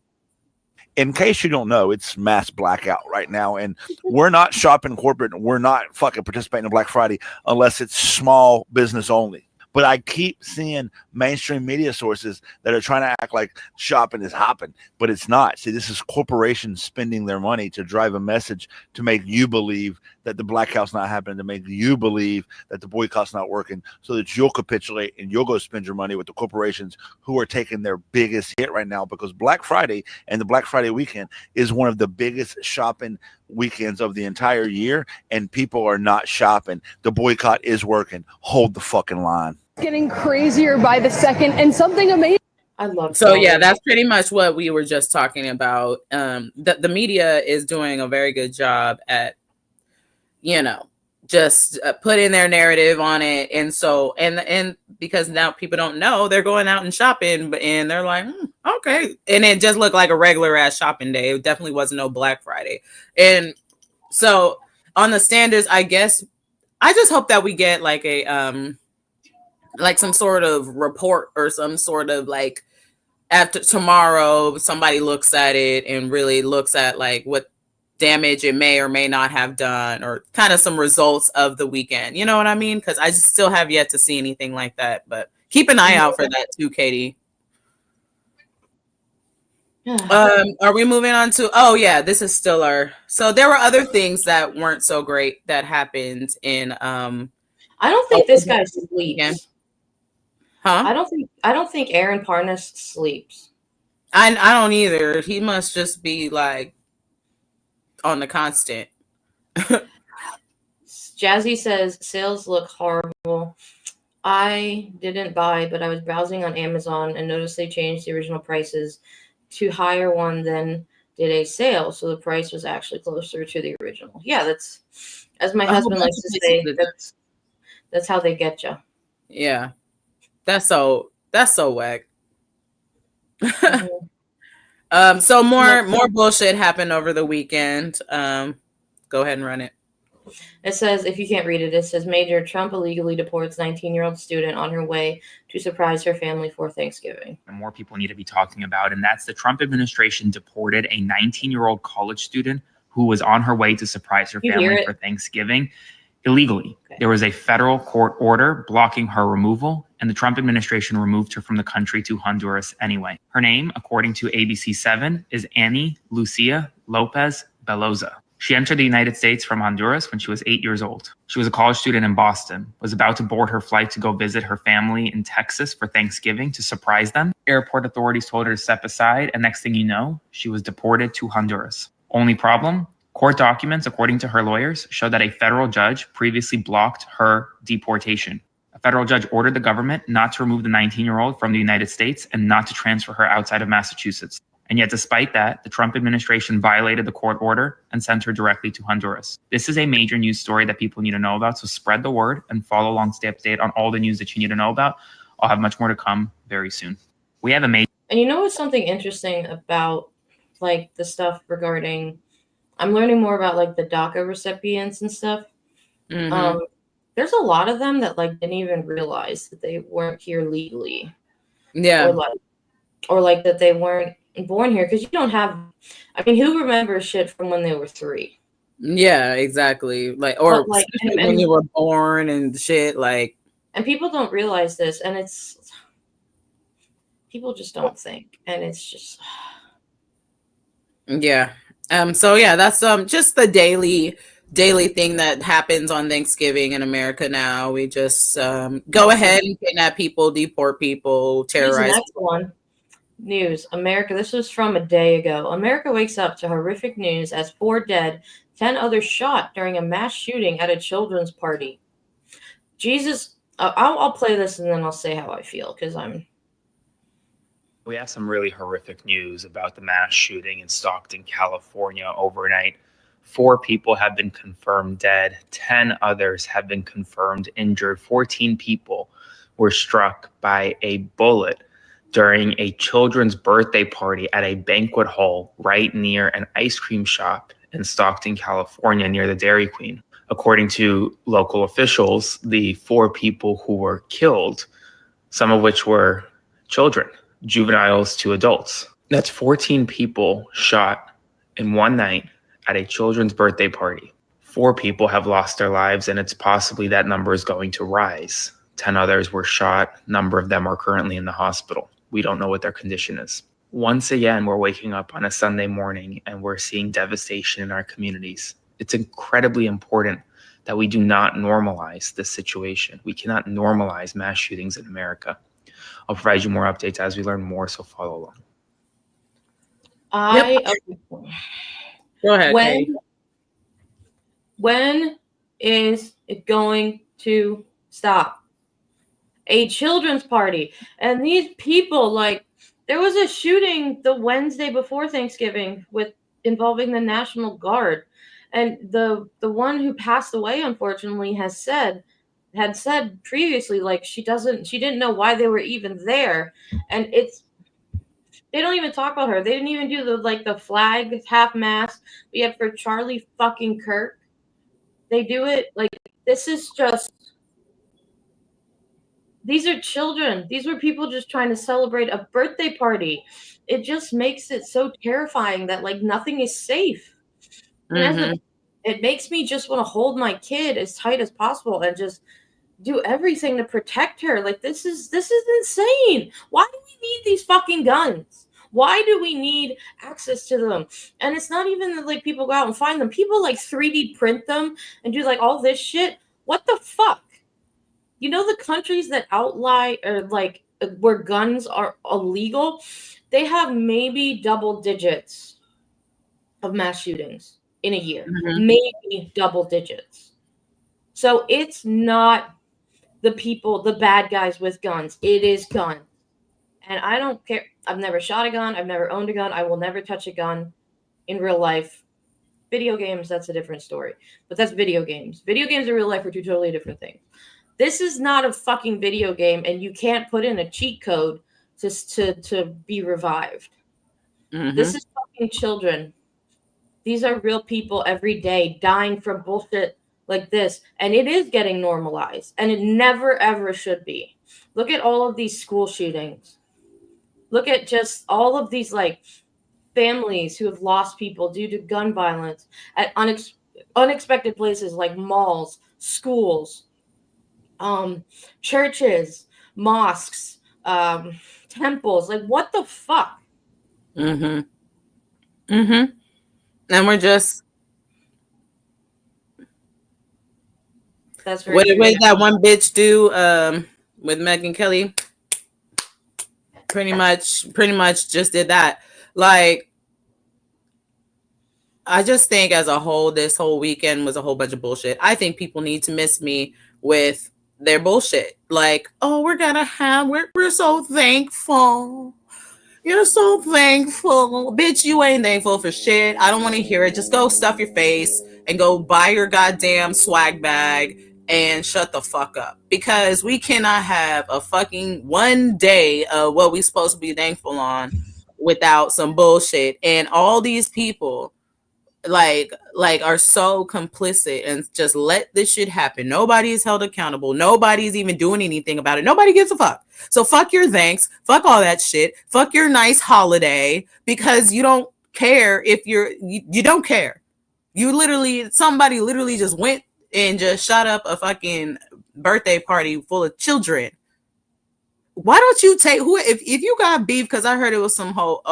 In case you don't know, it's mass blackout right now, and we're not shopping corporate. We're not fucking participating in Black Friday unless it's small business only. But I keep seeing mainstream media sources that are trying to act like shopping is hopping, but it's not. See, this is corporations spending their money to drive a message to make you believe that the blackout's not happening, to make you believe that the boycott's not working, so that you'll capitulate and you'll go spend your money with the corporations who are taking their biggest hit right now, because Black Friday and the Black Friday weekend is one of the biggest shopping weekends of the entire year, and people are not shopping. The boycott is working. Hold the fucking line. Getting crazier by the second, and something amazing. I love So yeah, that's pretty much what we were just talking about. The media is doing a very good job at, just putting their narrative on it, and so and because now people don't know, they're going out and shopping, and they're like, okay, and it just looked like a regular ass shopping day. It definitely wasn't no Black Friday, and so on the standards, I guess I just hope that we get like a like some sort of report or some sort of like after tomorrow somebody looks at it and really looks at like what damage it may or may not have done, or kind of some results of the weekend. You know what I mean? Because I just still have yet to see anything like that. But keep an eye out for that too, Katie. Are we moving on to? Oh yeah, this is still our. So there were other things that weren't so great that happened in. I don't think this guy sleeps. Huh? I don't think Aaron Parnas sleeps. I don't either. He must just be like on the constant. Jazzy says sales look horrible. I didn't buy, but I was browsing on Amazon and noticed they changed the original prices to higher one than did a sale, so the price was actually closer to the original. Yeah, that's, as my husband likes to say, that's how they get you. Yeah, that's so whack. Mm-hmm. So more bullshit happened over the weekend. Go ahead and run it. It says, if you can't read it, it says Major Trump illegally deports 19-year-old student on her way to surprise her family for Thanksgiving. And more people need to be talking about, and that's the Trump administration deported a 19-year-old college student who was on her way to surprise her family for Thanksgiving illegally. Okay. There was a federal court order blocking her removal, and the Trump administration removed her from the country to Honduras anyway. Her name, according to ABC7, is Annie Lucia Lopez Beloza. She entered the United States from Honduras when she was 8 years old. She was a college student in Boston, was about to board her flight to go visit her family in Texas for Thanksgiving to surprise them. Airport authorities told her to step aside, and next thing you know, she was deported to Honduras. Only problem? Court documents, according to her lawyers, show that a federal judge previously blocked her deportation. A federal judge ordered the government not to remove the 19-year-old from the United States and not to transfer her outside of Massachusetts. And yet, despite that, the Trump administration violated the court order and sent her directly to Honduras. This is a major news story that people need to know about, so spread the word and follow along, stay up to date on all the news that you need to know about. I'll have much more to come very soon. We have a major... And you know what's something interesting about, like, the stuff regarding... I'm learning more about, like, the DACA recipients and stuff. Mm-hmm. There's a lot of them that, like, didn't even realize that they weren't here legally. Yeah. Or that they weren't born here, because you don't have, I mean, who remembers shit from when they were 3? Yeah, exactly. Or like when you were born and shit, like. And people don't realize this, and it's, people just don't think, and it's just. Yeah. So yeah, that's just the daily thing that happens on Thanksgiving in America now. We just go ahead and kidnap people, deport people, terrorize. Next one. News. America. This was from a day ago. America wakes up to horrific news as 4 dead, 10 others shot during a mass shooting at a children's party. Jesus. I'll play this and then I'll say how I feel, because We have some really horrific news about the mass shooting in Stockton, California overnight. 4 people have been confirmed dead. 10 others have been confirmed injured. 14 people were struck by a bullet during a children's birthday party at a banquet hall right near an ice cream shop in Stockton, California, near the Dairy Queen. According to local officials, the 4 people who were killed, some of which were children, juveniles to adults. That's 14 people shot in one night at a children's birthday party. 4 people have lost their lives, and it's possibly that number is going to rise. 10 others were shot. A number of them are currently in the hospital. We don't know what their condition is. Once again, we're waking up on a Sunday morning and we're seeing devastation in our communities. It's incredibly important that we do not normalize this situation. We cannot normalize mass shootings in America. I'll provide you more updates as we learn more, so follow along. Go ahead, Katie. When is it going to stop? A children's party. And these people, like, there was a shooting the Wednesday before Thanksgiving involving the National Guard. And the one who passed away, unfortunately, had said previously, like, she didn't know why they were even there. And they don't even talk about her. They didn't even do the flag half mast we had for Charlie fucking Kirk. They do it like, this is just, these are children. These were people just trying to celebrate a birthday party. It just makes it so terrifying that, like, nothing is safe. And it makes me just want to hold my kid as tight as possible and just do everything to protect her. Like, this is insane. Why do we need these fucking guns? Why do we need access to them? And it's not even that, like, people go out and find them. People, like, 3D print them and do, like, all this shit. What the fuck? You know, the countries that outlie or, like, where guns are illegal, they have maybe double digits of mass shootings in a year. Maybe double digits. So it's not the people, the bad guys with guns. It is guns. And I don't care. I've never shot a gun. I've never owned a gun. I will never touch a gun in real life. Video games, that's a different story. But that's video games. Video games in real life are two totally different things. This is not a fucking video game, and you can't put in a cheat code to be revived. This is fucking children. These are real people every day dying from bullshit like this. And it is getting normalized. And it never, ever should be. Look at all of these school shootings. Look at just all of these, like, families who have lost people due to gun violence at unexpected places like malls, schools, churches, mosques, temples. Like, what the fuck? And we're just, that's what did that one bitch do with Megyn Kelly? Pretty much just did that. Like, I just think as a whole, this whole weekend was a whole bunch of bullshit. I think people need to miss me with their bullshit. Like, oh, we're so thankful. You're so thankful. Bitch, you ain't thankful for shit. I don't want to hear it. Just go stuff your face and go buy your goddamn swag bag and shut the fuck up. Because we cannot have a fucking one day of what we supposed to be thankful on without some bullshit. And all these people like are so complicit and just let this shit happen. Nobody is held accountable. Nobody's even doing anything about it. Nobody gives a fuck. So fuck your thanks. Fuck all that shit. Fuck your nice holiday, because you don't care if you don't care. Somebody literally just went and just shot up a fucking birthday party full of children. Why don't you take if you got beef? Because I heard it was some whole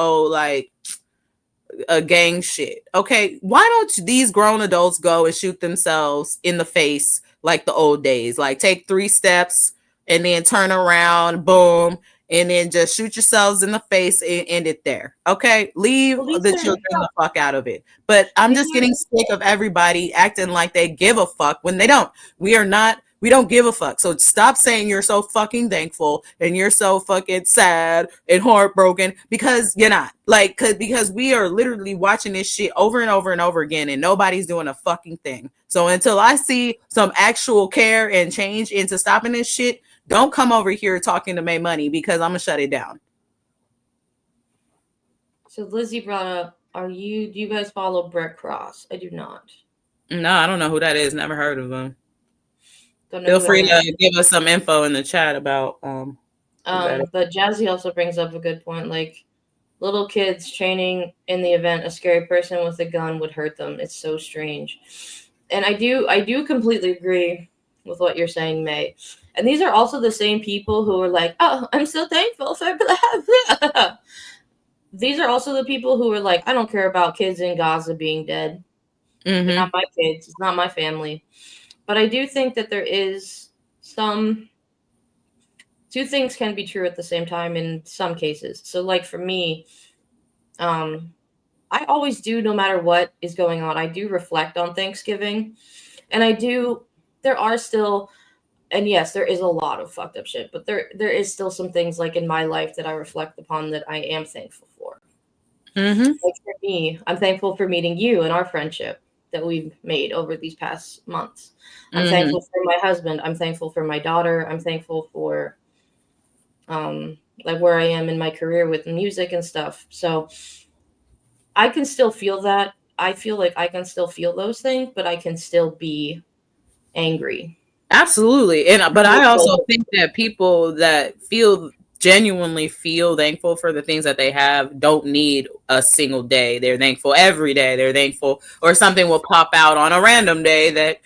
a gang shit. Okay, why don't these grown adults go and shoot themselves in the face like the old days? Like, take 3 steps and then turn around, boom, and then just shoot yourselves in the face and end it there. Okay, leave the children the fuck out of it. But I'm just getting sick of everybody acting like they give a fuck when they don't. We don't give a fuck. So stop saying you're so fucking thankful and you're so fucking sad and heartbroken, because you're not. Like, because we are literally watching this shit over and over and over again, and nobody's doing a fucking thing. So until I see some actual care and change into stopping this shit, don't come over here talking to make money, because I'm gonna shut it down. So Lizzie brought up, do you guys follow Brett Cross? I do not. No, I don't know who that is. Never heard of him. Feel free to give us some info in the chat about but Jazzy also brings up a good point. Like, little kids training in the event a scary person with a gun would hurt them. It's so strange. And I do completely agree. with what you're saying, May. And these are also the same people who are like, oh, I'm so thankful for blah, blah. These are also the people who are like, I don't care about kids in Gaza being dead. They're not my kids. It's not my family. But I do think that there is two things can be true at the same time in some cases. So like for me, I always do, no matter what is going on, I do reflect on Thanksgiving. And there are still, and yes, there is a lot of fucked up shit, but there is still some things like in my life that I reflect upon that I am thankful for. Like for me, I'm thankful for meeting you and our friendship that we've made over these past months. I'm thankful for my husband. I'm thankful for my daughter. I'm thankful for like where I am in my career with music and stuff. So I can still feel that. I feel like I can still feel those things, but I can still be angry. Absolutely. But I also think that people that genuinely feel thankful for the things that they have don't need a single day. They're thankful every day. They're thankful, or something will pop out on a random day that,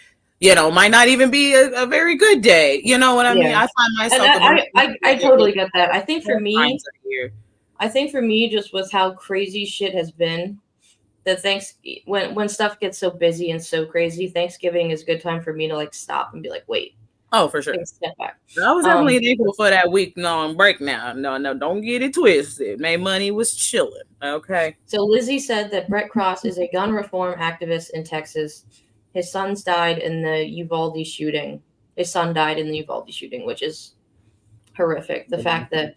might not even be a very good day. You know what I mean? I find myself. I totally get that. I think for me, just with how crazy shit has been, that when stuff gets so busy and so crazy, Thanksgiving is a good time for me to like stop and be like, wait. Oh, for sure. Take a step back. I was definitely thankful for that week-long break now. No, don't get it twisted. May Money was chilling. Okay. So Lizzie said that Brett Cross is a gun reform activist in Texas. His son died in the Uvalde shooting. Which is horrific. The fact that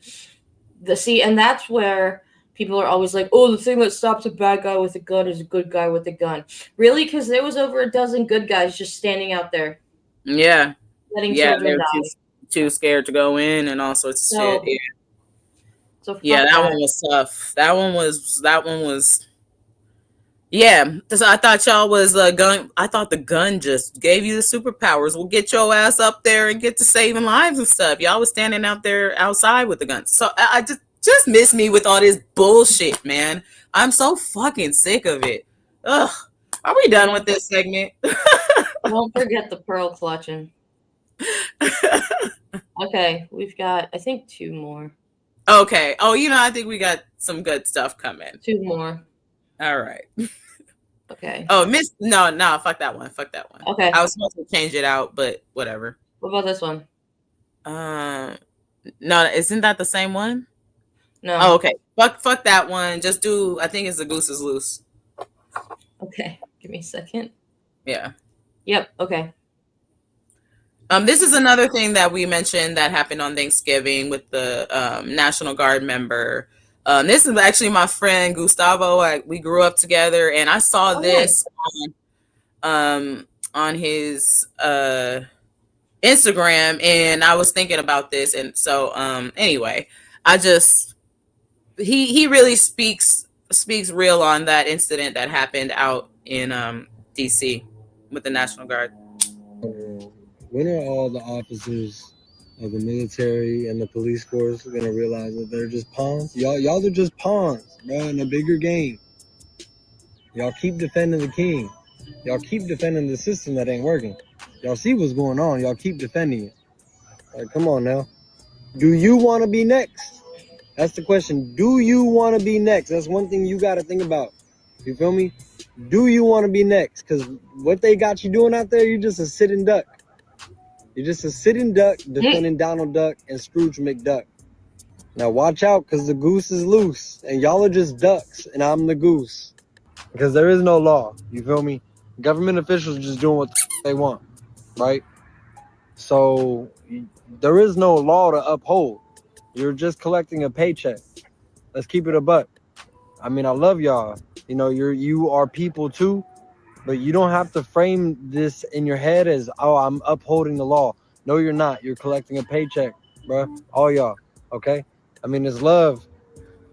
and that's where people are always like, oh, the thing that stops a bad guy with a gun is a good guy with a gun. Really? Because there was over a dozen good guys just standing out there. Yeah. Letting children die. Too scared to go in and all sorts of shit. Yeah. So that one was tough. That one was. Yeah, so I thought y'all was a gun. I thought the gun just gave you the superpowers. We'll get your ass up there and get to saving lives and stuff. Y'all was standing out there outside with the guns. So I just miss me with all this bullshit, man. I'm so fucking sick of it. Ugh. Are we done with this segment? Don't forget the pearl clutching. Okay, we've got, I think, 2 more. Okay. Oh, I think we got some good stuff coming. 2 more. All right. Okay. Oh, no, fuck that one. Okay. I was supposed to change it out, but whatever. What about this one? No, isn't that the same one? No. Oh, okay. Fuck that one. Just do, I think it's The Goose is Loose. Okay. Give me a second. Yeah. Yep. Okay. This is another thing that we mentioned that happened on Thanksgiving with the National Guard member. This is actually my friend Gustavo. We grew up together, and I saw this on his Instagram, and I was thinking about this, and so anyway, he really speaks real on that incident that happened out in DC with the National Guard. When are all the officers of the military and the police force going to realize that they're just pawns? Y'all are just pawns, bro, in a bigger game. Y'all keep defending the king. Y'all keep defending the system that ain't working. Y'all see what's going on. Y'all keep defending it. Like, come on now. Do you want to be next? That's the question. Do you want to be next? That's one thing you got to think about. You feel me? Do you want to be next? Because what they got you doing out there, you're just a sitting duck. You're just a sitting duck defending Donald Duck and Scrooge McDuck. Now watch out, because the goose is loose. And y'all are just ducks, and I'm the goose. Because there is no law. You feel me? Government officials are just doing what they want. Right? So there is no law to uphold. You're just collecting a paycheck. Let's keep it a buck. I mean, I love y'all. You are people too. But you don't have to frame this in your head as, oh, I'm upholding the law. No, you're not. You're collecting a paycheck, bro. All y'all, okay? I mean, it's love.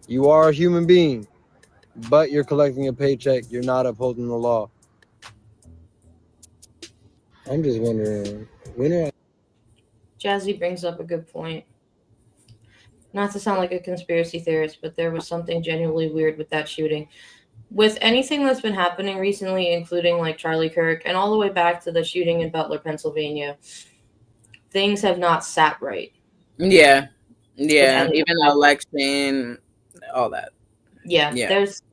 You are a human being, but you're collecting a paycheck. You're not upholding the law. I'm just wondering, Jazzy brings up a good point. Not to sound like a conspiracy theorist, but there was something genuinely weird with that shooting. With anything that's been happening recently, including like Charlie Kirk and all the way back to the shooting in Butler, Pennsylvania, things have not sat right. Yeah. Even the election, all that. Yeah.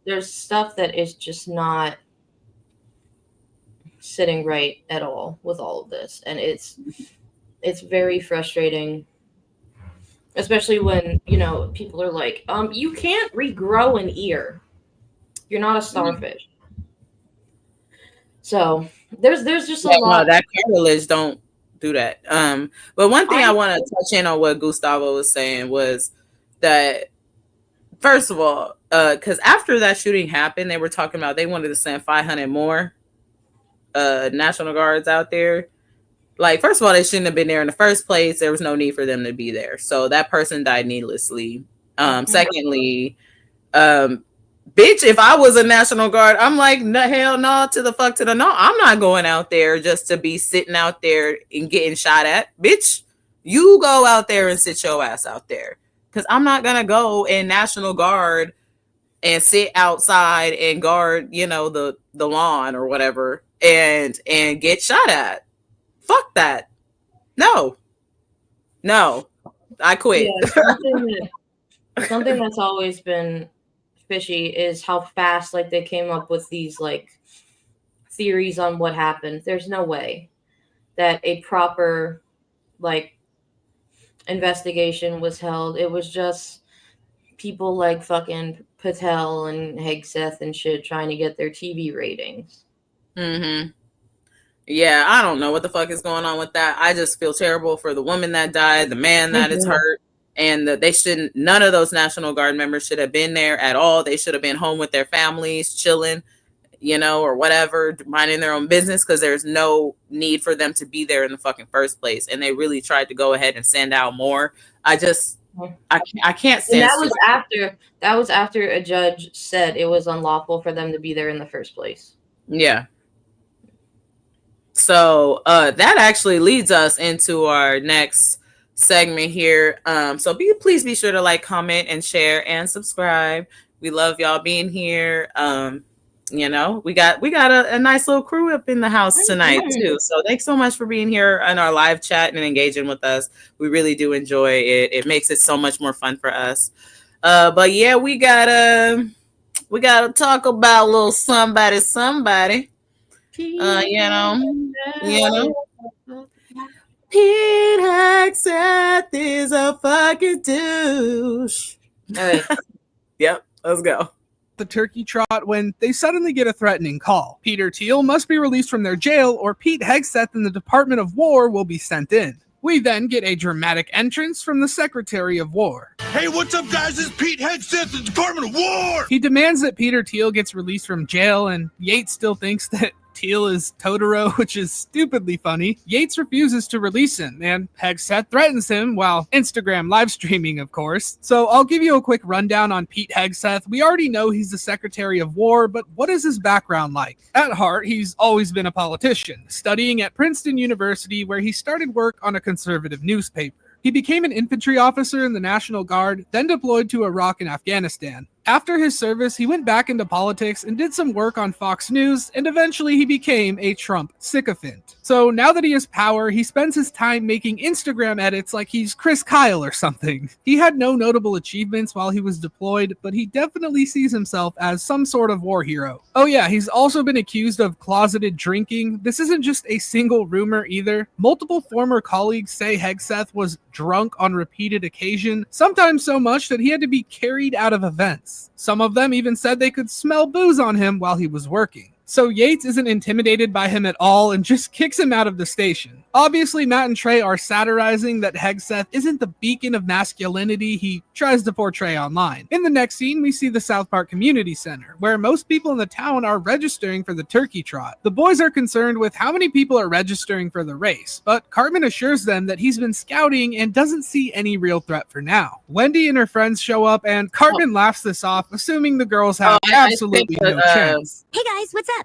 There's stuff that is just not sitting right at all with all of this, and it's very frustrating, especially when people are like, you can't regrow an ear, you're not a starfish. So there's just a lot. No, that cartilage don't do that. But one thing I want to touch in on what Gustavo was saying was that, first of all, because after that shooting happened, they were talking about they wanted to send 500 more National Guards out there. Like, first of all, they shouldn't have been there in the first place. There was no need for them to be there. So that person died needlessly. Secondly, bitch, if I was a National Guard, I'm like, no, hell no, to the fuck to the no. I'm not going out there just to be sitting out there and getting shot at. Bitch, you go out there and sit your ass out there. Because I'm not going to go in National Guard and sit outside and guard, the lawn or whatever and get shot at. Fuck that. No, I quit. Yeah, something that's always been fishy is how fast they came up with these theories on what happened. There's no way that a proper investigation was held. It was just people like fucking Patel and Hegseth and shit trying to get their TV ratings. Yeah, I don't know what the fuck is going on with that. I just feel terrible for the woman that died, the man that is hurt, and none of those National Guard members should have been there at all. They should have been home with their families, chilling, or whatever, minding their own business, because there's no need for them to be there in the fucking first place. And they really tried to go ahead and send out more. I can't stand. And that was after a judge said it was unlawful for them to be there in the first place. Yeah. So that actually leads us into our next segment here. So please be sure to comment and share and subscribe. We love y'all being here. We got a nice little crew up in the house tonight too. So thanks so much for being here on our live chat and engaging with us. We really do enjoy it. It makes it so much more fun for us. But yeah, we gotta talk about a little somebody. Pete Hegseth is a fucking douche. All right. Yep, let's go. The turkey trot when they suddenly get a threatening call. Peter Thiel must be released from their jail, or Pete Hegseth and the Department of War will be sent in. We then get a dramatic entrance from the Secretary of War. Hey, what's up, guys? It's Pete Hegseth, the Department of War! He demands that Peter Thiel gets released from jail, and Yates still thinks that Thiel is Totoro, which is stupidly funny. Yates refuses to release him, and Hegseth threatens him while Instagram live streaming, of course. So I'll give you a quick rundown on Pete Hegseth. We already know he's the Secretary of War, but what is his background like? At heart, he's always been a politician, studying at Princeton University, where he started work on a conservative newspaper. He became an infantry officer in the National Guard, then deployed to Iraq and Afghanistan. After his service, he went back into politics and did some work on Fox News, and eventually he became a Trump sycophant. So now that he has power, he spends his time making Instagram edits like he's Chris Kyle or something. He had no notable achievements while he was deployed, but he definitely sees himself as some sort of war hero. Oh yeah, he's also been accused of closeted drinking. This isn't just a single rumor either. Multiple former colleagues say Hegseth was drunk on repeated occasion, sometimes so much that he had to be carried out of events. Some of them even said they could smell booze on him while he was working. So Yates isn't intimidated by him at all and just kicks him out of the station. Obviously, Matt and Trey are satirizing that Hegseth isn't the beacon of masculinity he tries to portray online. In the next scene, we see the South Park Community Center, where most people in the town are registering for the turkey trot. The boys are concerned with how many people are registering for the race, but Cartman assures them that he's been scouting and doesn't see any real threat for now. Wendy and her friends show up, and Cartman laughs this off, assuming the girls have absolutely no chance. Hey guys, what's up?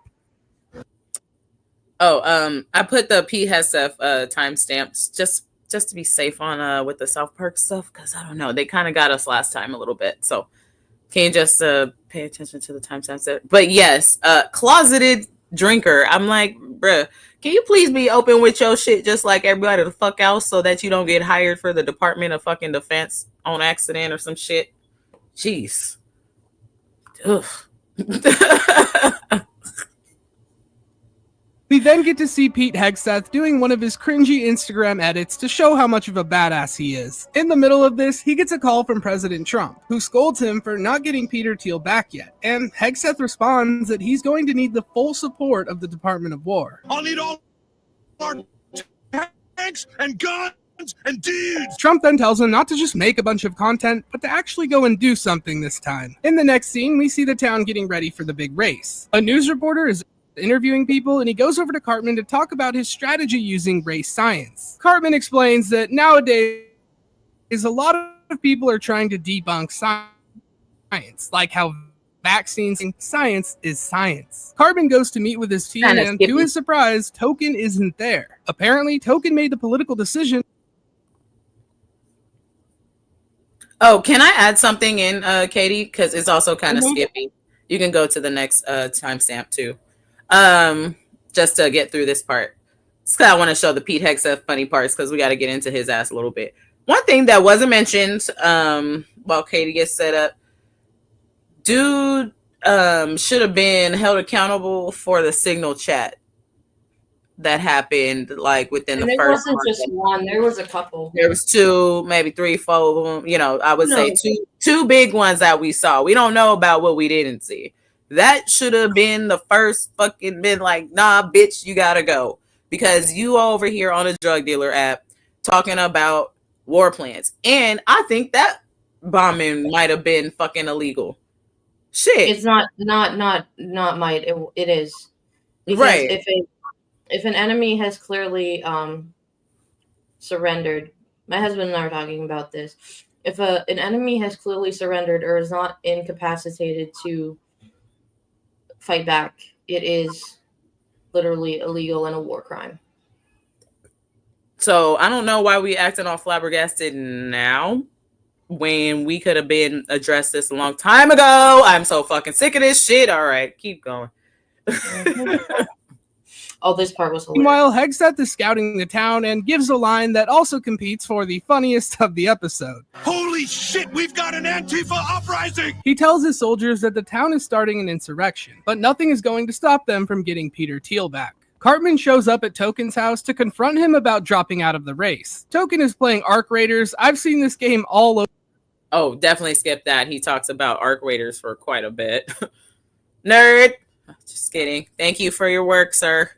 I put the Pete Hegseth timestamps just to be safe on with the South Park stuff, because I don't know, they kind of got us last time a little bit. So can you just pay attention to the timestamps there? But yes, closeted drinker. I'm like, bruh, can you please be open with your shit just like everybody the fuck else so that you don't get hired for the Department of fucking Defense on accident or some shit? Jeez. Ugh. We then get to see Pete Hegseth doing one of his cringy Instagram edits to show how much of a badass he is. In the middle of this, he gets a call from President Trump, who scolds him for not getting Peter Thiel back yet, and Hegseth responds that he's going to need the full support of the Department of War. I'll need all our tanks and guns and dudes. Trump then tells him not to just make a bunch of content, but to actually go and do something this time. In the next scene, we see the town getting ready for the big race. A news reporter is interviewing people, and he goes over to Cartman to talk about his strategy using race science. Cartman explains that nowadays a lot of people are trying to debunk science, like how vaccines and science is science. Cartman goes to meet with his team, and to his surprise, Token isn't there. Apparently, Token made the political decision. Oh, can I add something in, Katie? Because it's also kind of skippy. You can go to the next timestamp too. Just to get through this part. I want to show the Pete Hegseth funny parts because we got to get into his ass a little bit. One thing that wasn't mentioned while Katie gets set up, dude should have been held accountable for the signal chat that happened like within the first. There wasn't just one, there was a couple. There was 2, maybe 3, 4 of them. You know, I would say two big ones that we saw. We don't know about what we didn't see. That should have been the first fucking been like, nah, bitch, you gotta go. Because you over here on a drug dealer app talking about war plans. And I think that bombing might have been fucking illegal. Shit. It's not might. It is. Because right. If an enemy has clearly surrendered, my husband and I are talking about this. If an enemy has clearly surrendered or is not incapacitated to fight back, it is literally illegal and a war crime. So I don't know why we acting all flabbergasted now when we could have been addressed this a long time ago. I'm so fucking sick of this shit. All right, keep going. Oh, this part was hilarious. Meanwhile, Hegseth is scouting the town and gives a line that also competes for the funniest of the episode. Holy shit, we've got an Antifa uprising! He tells his soldiers that the town is starting an insurrection, but nothing is going to stop them from getting Peter Thiel back. Cartman shows up at Token's house to confront him about dropping out of the race. Token is playing Arc Raiders. I've seen this game all over. Oh, definitely skip that. He talks about Arc Raiders for quite a bit. Nerd! Just kidding. Thank you for your work, sir.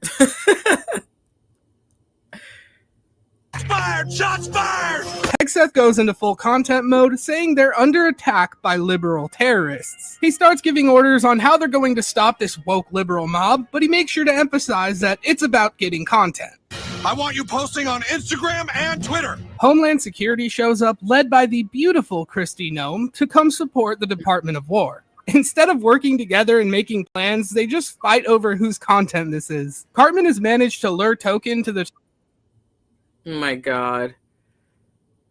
Fired! Shots fired! Hegseth goes into full content mode, saying they're under attack by liberal terrorists. He starts giving orders on how they're going to stop this woke liberal mob, but he makes sure to emphasize that it's about getting content. I want you posting on Instagram and Twitter. Homeland Security shows up, led by the beautiful Kristi Noem, to come support the Department of War. Instead of working together and making plans, they just fight over whose content this is. Cartman has managed to lure Token to the... Oh my god.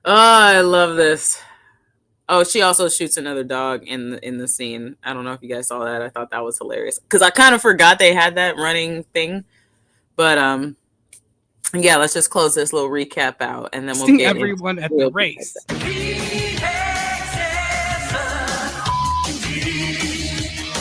Oh, I love this. Oh, she also shoots another dog in the scene. I don't know if you guys saw that. I thought that was hilarious. Because I kind of forgot they had that running thing. But, yeah, let's just close this little recap out. And then we'll get everyone at the race.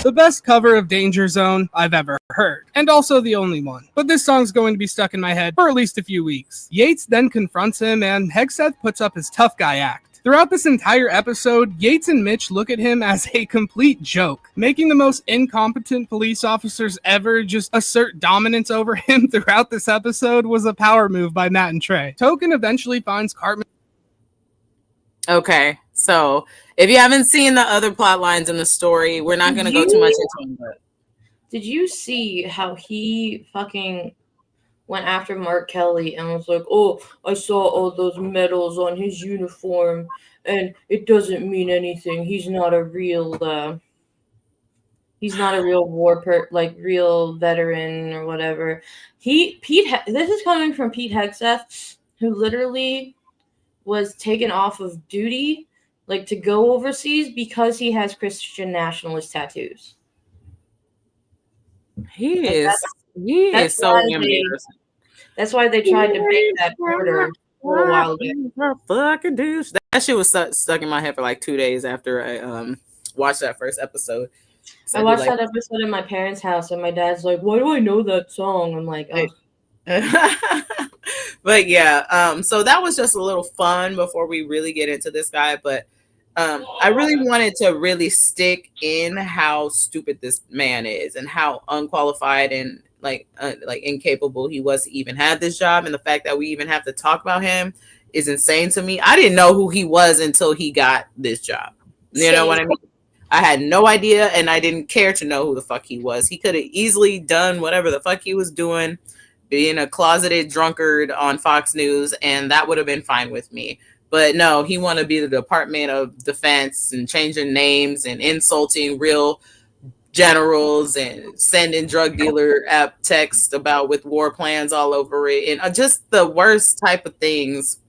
The best cover of Danger Zone I've ever heard, and also the only one. But this song's going to be stuck in my head for at least a few weeks. Yates then confronts him, and Hegseth puts up his tough guy act. Throughout this entire episode, Yates and Mitch look at him as a complete joke, making the most incompetent police officers ever just assert dominance over him throughout this episode was a power move by Matt and Trey. Token eventually finds Cartman. Okay, so if you haven't seen the other plot lines in the story, we're not going to go too much into them. But... Did you see how he fucking went after Mark Kelly and was like, oh, I saw all those medals on his uniform and it doesn't mean anything. He's not a real real veteran or whatever. This is coming from Pete Hegseth, who literally was taken off of duty, like to go overseas because he has Christian nationalist tattoos. He Like, is so embarrassing. That's why they tried to make that order a little while ago. Fucking douche. That shit was stuck in my head for like 2 days after I watched that first episode. I watched that episode in my parents' house, and my dad's like, "Why do I know that song?" I'm like, "Oh." But yeah, so that was just a little fun before we really get into this guy. But I really wanted to really stick in how stupid this man is and how unqualified and like incapable he was to even have this job. And the fact that we even have to talk about him is insane to me. I didn't know who he was until he got this job. You know what I mean? I had no idea, and I didn't care to know who the fuck he was. He could have easily done whatever the fuck he was doing, being a closeted drunkard on Fox News, and that would have been fine with me. But no, he wanted to be the Department of Defense and changing names and insulting real generals and sending drug dealer app text about with war plans all over it, and just the worst type of things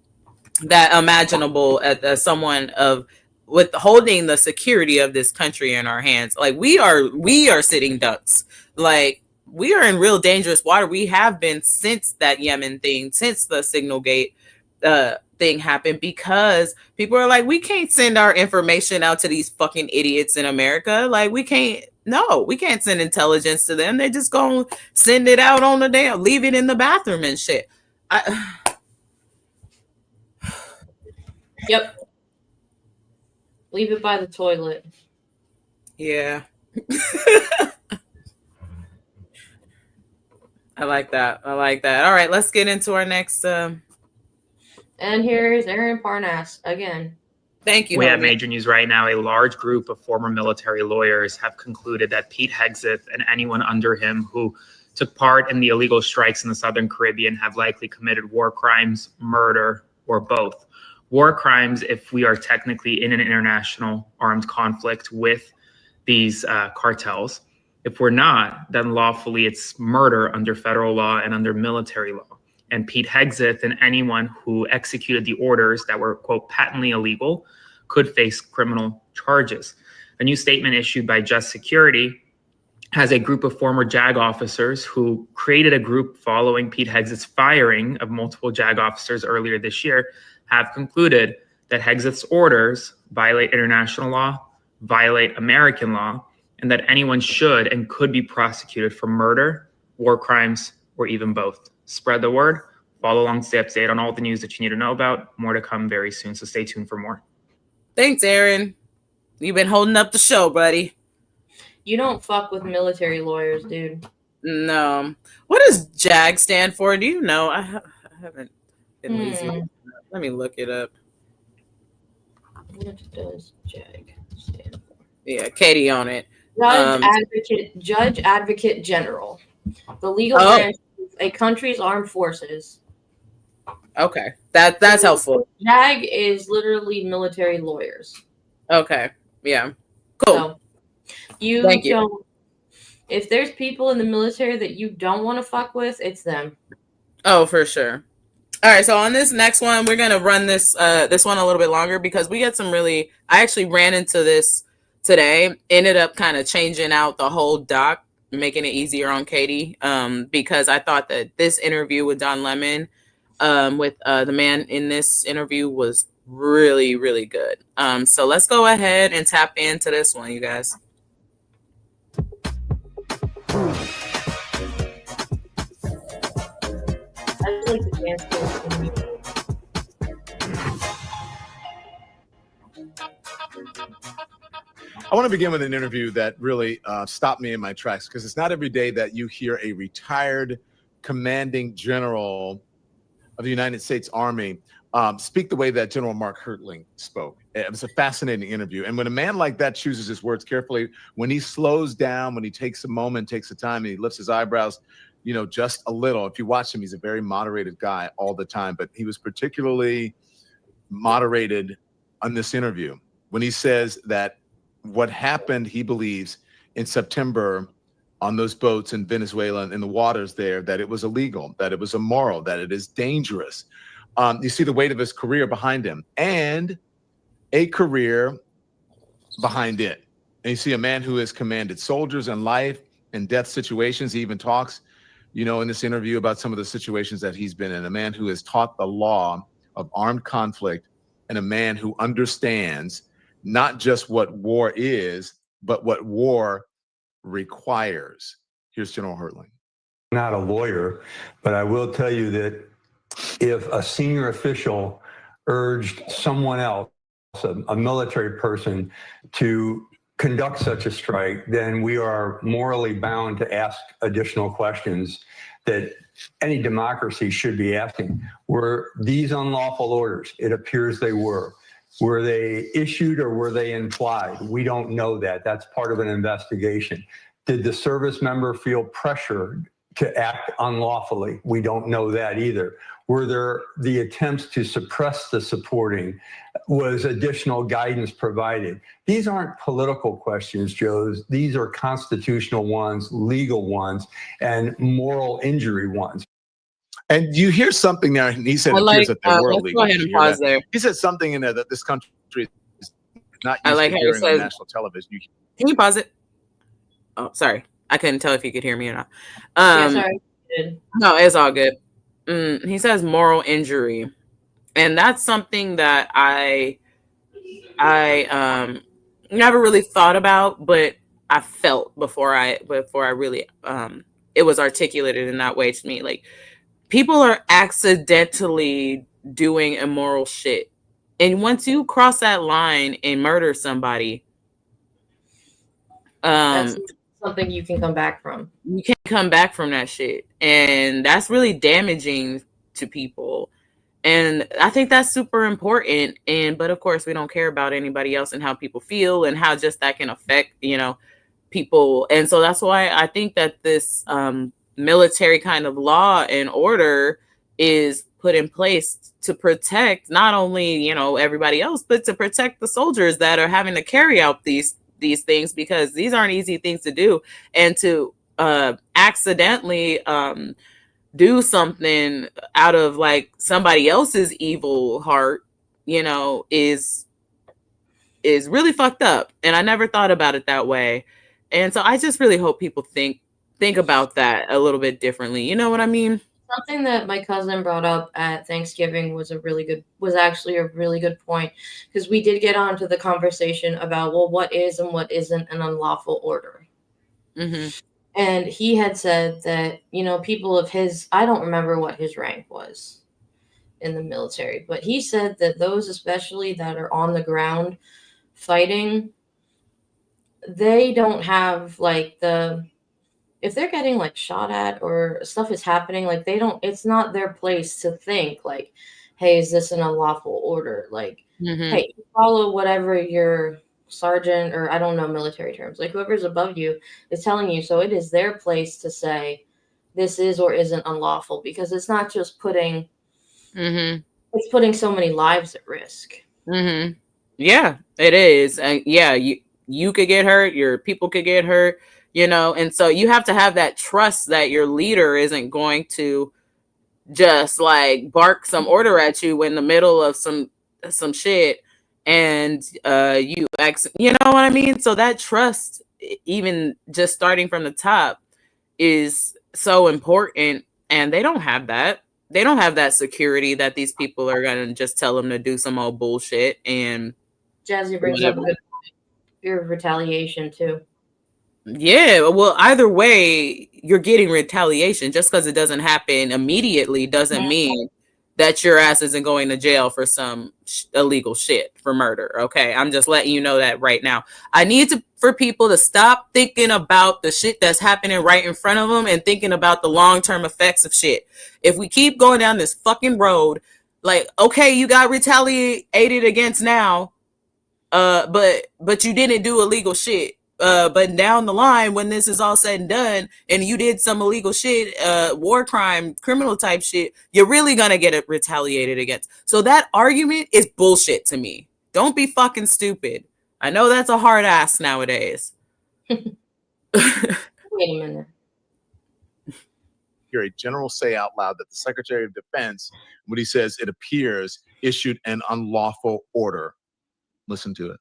that imaginable at someone of with holding the security of this country in our hands. Like we are sitting ducks. Like we are in real dangerous water. We have been since that Yemen thing, since the Signal Gate thing happened, because people are like, we can't send our information out to these fucking idiots in America. Like we can't send intelligence to them. They just gonna send it out on the damn, leave it in the bathroom and shit. Yep. Leave it by the toilet. Yeah. I like that. All right, let's get into our next. And here is Aaron Parnas again. Thank you. We have major news right now. A large group of former military lawyers have concluded that Pete Hegseth and anyone under him who took part in the illegal strikes in the Southern Caribbean have likely committed war crimes, murder, or both. War crimes, if we are technically in an international armed conflict with these cartels. If we're not, then lawfully it's murder under federal law and under military law. And Pete Hegseth and anyone who executed the orders that were, quote, patently illegal could face criminal charges. A new statement issued by Just Security has a group of former JAG officers who created a group following Pete Hegseth's firing of multiple JAG officers earlier this year, have concluded that Hegseth's orders violate international law, violate American law, and that anyone should and could be prosecuted for murder, war crimes, or even both. Spread the word. Follow along, stay up to date on all the news that you need to know about. More to come very soon, so stay tuned for more. Thanks, Aaron. You've been holding up the show, buddy. You don't fuck with military lawyers, dude. No. What does JAG stand for? Do you know? I haven't been lazy. Let me look it up. What does JAG stand for? Yeah, Katie on it. Judge Advocate General. The legal branch of a country's armed forces. Okay, that's helpful. JAG is literally military lawyers. Okay, yeah, cool. So Thank you. If there's people in the military that you don't want to fuck with, it's them. Oh, for sure. All right, so on this next one, we're gonna run this one a little bit longer because we get some really. I actually ran into this today. Ended up kind of changing out the whole doc, making it easier on Katie, because I thought that this interview with Don Lemon, with the man in this interview was really, really good. So let's go ahead and tap into this one, you guys. I just like the dance. I want to begin with an interview that really stopped me in my tracks, because it's not every day that you hear a retired commanding general of the United States Army speak the way that General Mark Hertling spoke. It was a fascinating interview. And when a man like that chooses his words carefully, when he slows down, when he takes a moment, takes the time, and he lifts his eyebrows, you know, just a little. If you watch him, he's a very moderated guy all the time, but he was particularly moderated on this interview when he says that what happened, he believes, in September on those boats in Venezuela and in the waters there, that it was illegal, that it was immoral, that it is dangerous. You see the weight of his career behind him and a career behind it. And you see a man who has commanded soldiers in life and death situations. He even talks, you know, in this interview about some of the situations that he's been in. A man who has taught the law of armed conflict, and a man who understands not just what war is, but what war requires. Here's General Hertling. Not a lawyer, but I will tell you that if a senior official urged someone else, a military person, to conduct such a strike, then we are morally bound to ask additional questions that any democracy should be asking. Were these unlawful orders? It appears they were. Were they issued or were they implied? We don't know that. That's part of an investigation. Did the service member feel pressured to act unlawfully? We don't know that either. Were there the attempts to suppress the supporting? Was additional guidance provided? These aren't political questions, Joe. These are constitutional ones, legal ones, and moral injury ones. And you hear something there, and he said it appears that there were legal. Go ahead and pause there. He said something in there that this country is not I used like to how hearing he on says, national television. Can you pause it? Oh, sorry. I couldn't tell if you could hear me or not. Yeah, sorry. No, it's all good. He says moral injury. And that's something that I never really thought about, but I felt before I really it was articulated in that way to me. Like, people are accidentally doing immoral shit. And once you cross that line and murder somebody, that's something you can come back from. You can't come back from that shit. And that's really damaging to people. And I think that's super important. But of course, we don't care about anybody else and how people feel and how just that can affect, people. And so that's why I think that this military kind of law and order is put in place to protect not only, everybody else, but to protect the soldiers that are having to carry out these things, because these aren't easy things to do. And to accidentally do something out of like somebody else's evil heart, is really fucked up. And I never thought about it that way. And so I just really hope people think about that a little bit differently. You know what I mean? Something that my cousin brought up at Thanksgiving was actually a really good point, because we did get onto the conversation about, well, what is and what isn't an unlawful order. Mm-hmm. And he had said that, people of his, I don't remember what his rank was in the military, but he said that those especially that are on the ground fighting, they don't have like if they're getting like shot at or stuff is happening, like it's not their place to think like, hey, is this an unlawful order? Like, hey, follow whatever your sergeant, or I don't know military terms, like whoever's above you is telling you. So it is their place to say this is or isn't unlawful, because it's not just putting, it's putting so many lives at risk. Yeah, it is. And yeah, you could get hurt, your people could get hurt, and so you have to have that trust that your leader isn't going to just like bark some order at you in the middle of some shit, and you know what I mean? So that trust, even just starting from the top, is so important. And they don't have that. They don't have that security that these people are going to just tell them to do some old bullshit. And Jazzy brings up a good point. Fear of retaliation too. Yeah, well, either way, you're getting retaliation. Just because it doesn't happen immediately doesn't mean that your ass isn't going to jail for some illegal shit, for murder. Okay, I'm just letting you know that right now. I need for people to stop thinking about the shit that's happening right in front of them and thinking about the long-term effects of shit. If we keep going down this fucking road, like, okay, you got retaliated against now, but you didn't do illegal shit. But down the line, when this is all said and done, and you did some illegal shit, war crime, criminal type shit, you're really gonna get it retaliated against. So that argument is bullshit to me. Don't be fucking stupid. I know that's a hard ass nowadays. Wait a minute. Hear a general say out loud that the Secretary of Defense, when he says it appears, issued an unlawful order. Listen to it.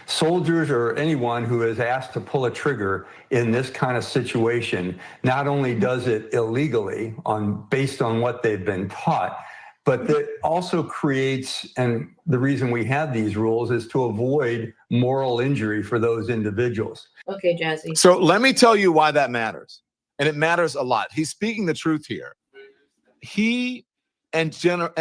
Soldiers or anyone who is asked to pull a trigger in this kind of situation not only does it illegally based on what they've been taught, but that also creates, and the reason we have these rules is to avoid moral injury for those individuals. Okay, Jazzy. So let me tell you why that matters. And it matters a lot. He's speaking the truth here. He and Senator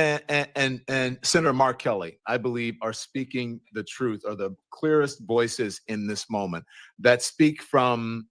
Mark Kelly, I believe, are speaking the truth, are the clearest voices in this moment that speak from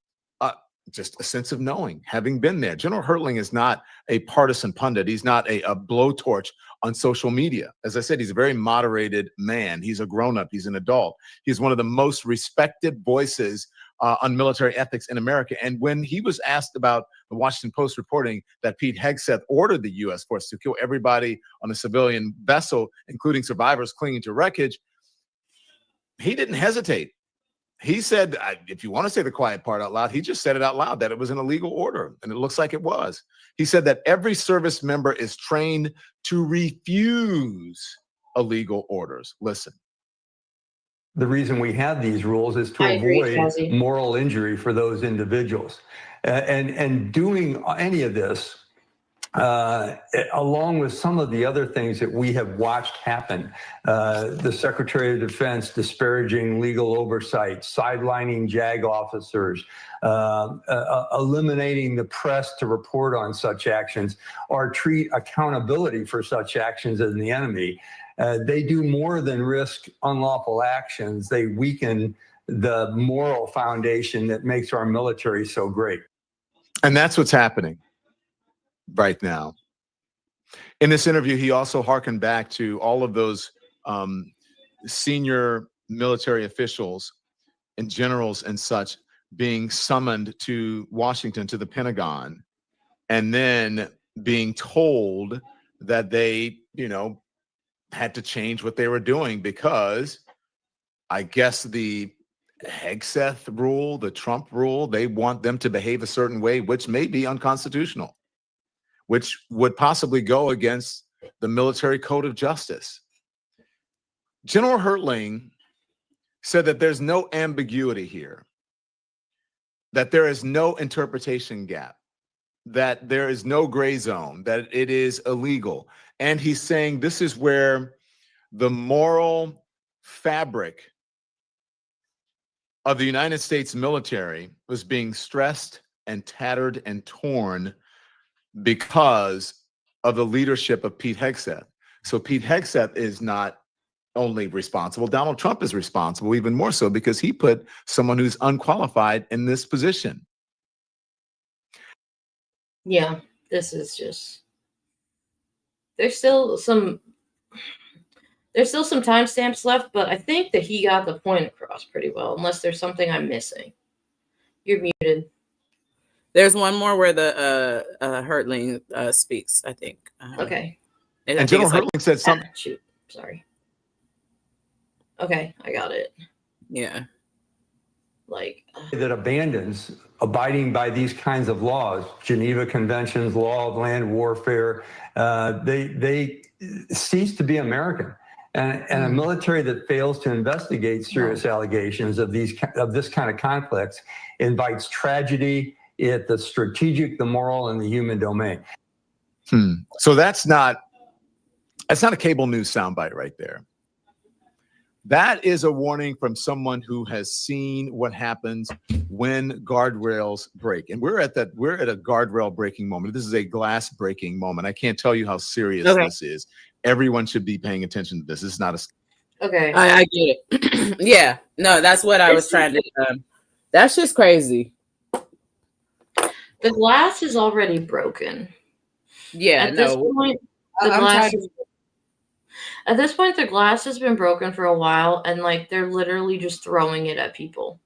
just a sense of knowing, having been there. General Hertling is not a partisan pundit. He's not a blowtorch on social media. As I said, he's a very moderated man. He's a grown-up. He's an adult. He's one of the most respected voices on military ethics in America. And when he was asked about the Washington Post reporting that Pete Hegseth ordered the U.S. force to kill everybody on a civilian vessel, including survivors clinging to wreckage, he didn't hesitate. He said, if you want to say the quiet part out loud, he just said it out loud, that it was an illegal order. And it looks like it was. He said that every service member is trained to refuse illegal orders. Listen. The reason we have these rules is to avoid moral injury for those individuals. And doing any of this, along with some of the other things that we have watched happen, the Secretary of Defense disparaging legal oversight, sidelining JAG officers, eliminating the press to report on such actions, or treat accountability for such actions as the enemy. They do more than risk unlawful actions. They weaken the moral foundation that makes our military so great. And that's what's happening right now. In this interview, he also hearkened back to all of those senior military officials and generals and such being summoned to Washington, to the Pentagon, and then being told that they, had to change what they were doing because I guess the Hegseth rule, the Trump rule, they want them to behave a certain way, which may be unconstitutional, which would possibly go against the military code of justice. General Hertling said that there's no ambiguity here, that there is no interpretation gap, that there is no gray zone, that it is illegal. And he's saying this is where the moral fabric of the United States military was being stressed and tattered and torn because of the leadership of Pete Hegseth. So Pete Hegseth is not only responsible, Donald Trump is responsible, even more so, because he put someone who's unqualified in this position. Yeah, this is just, there's still some timestamps left, but I think that he got the point across pretty well, unless there's something I'm missing. You're muted. There's one more where the Hertling speaks, I think. Okay. And General Hertling said something. Shoot, sorry. Okay, I got it. Yeah. That abandons abiding by these kinds of laws, Geneva Conventions, law of land warfare, they cease to be American. And a military that fails to investigate serious allegations of this kind of conflicts invites tragedy at the strategic, the moral, and the human domain. So that's not a cable news soundbite right there. That is a warning from someone who has seen what happens when guardrails break. And we're at a guardrail breaking moment. This is a glass breaking moment. I can't tell you how serious this is. Everyone should be paying attention to this. This is not a... Okay. I get it. Yeah. No, that's what I was trying to... that's just crazy. The glass is already broken. Yeah, At this point, At this point, the glass has been broken for a while, and they're literally just throwing it at people.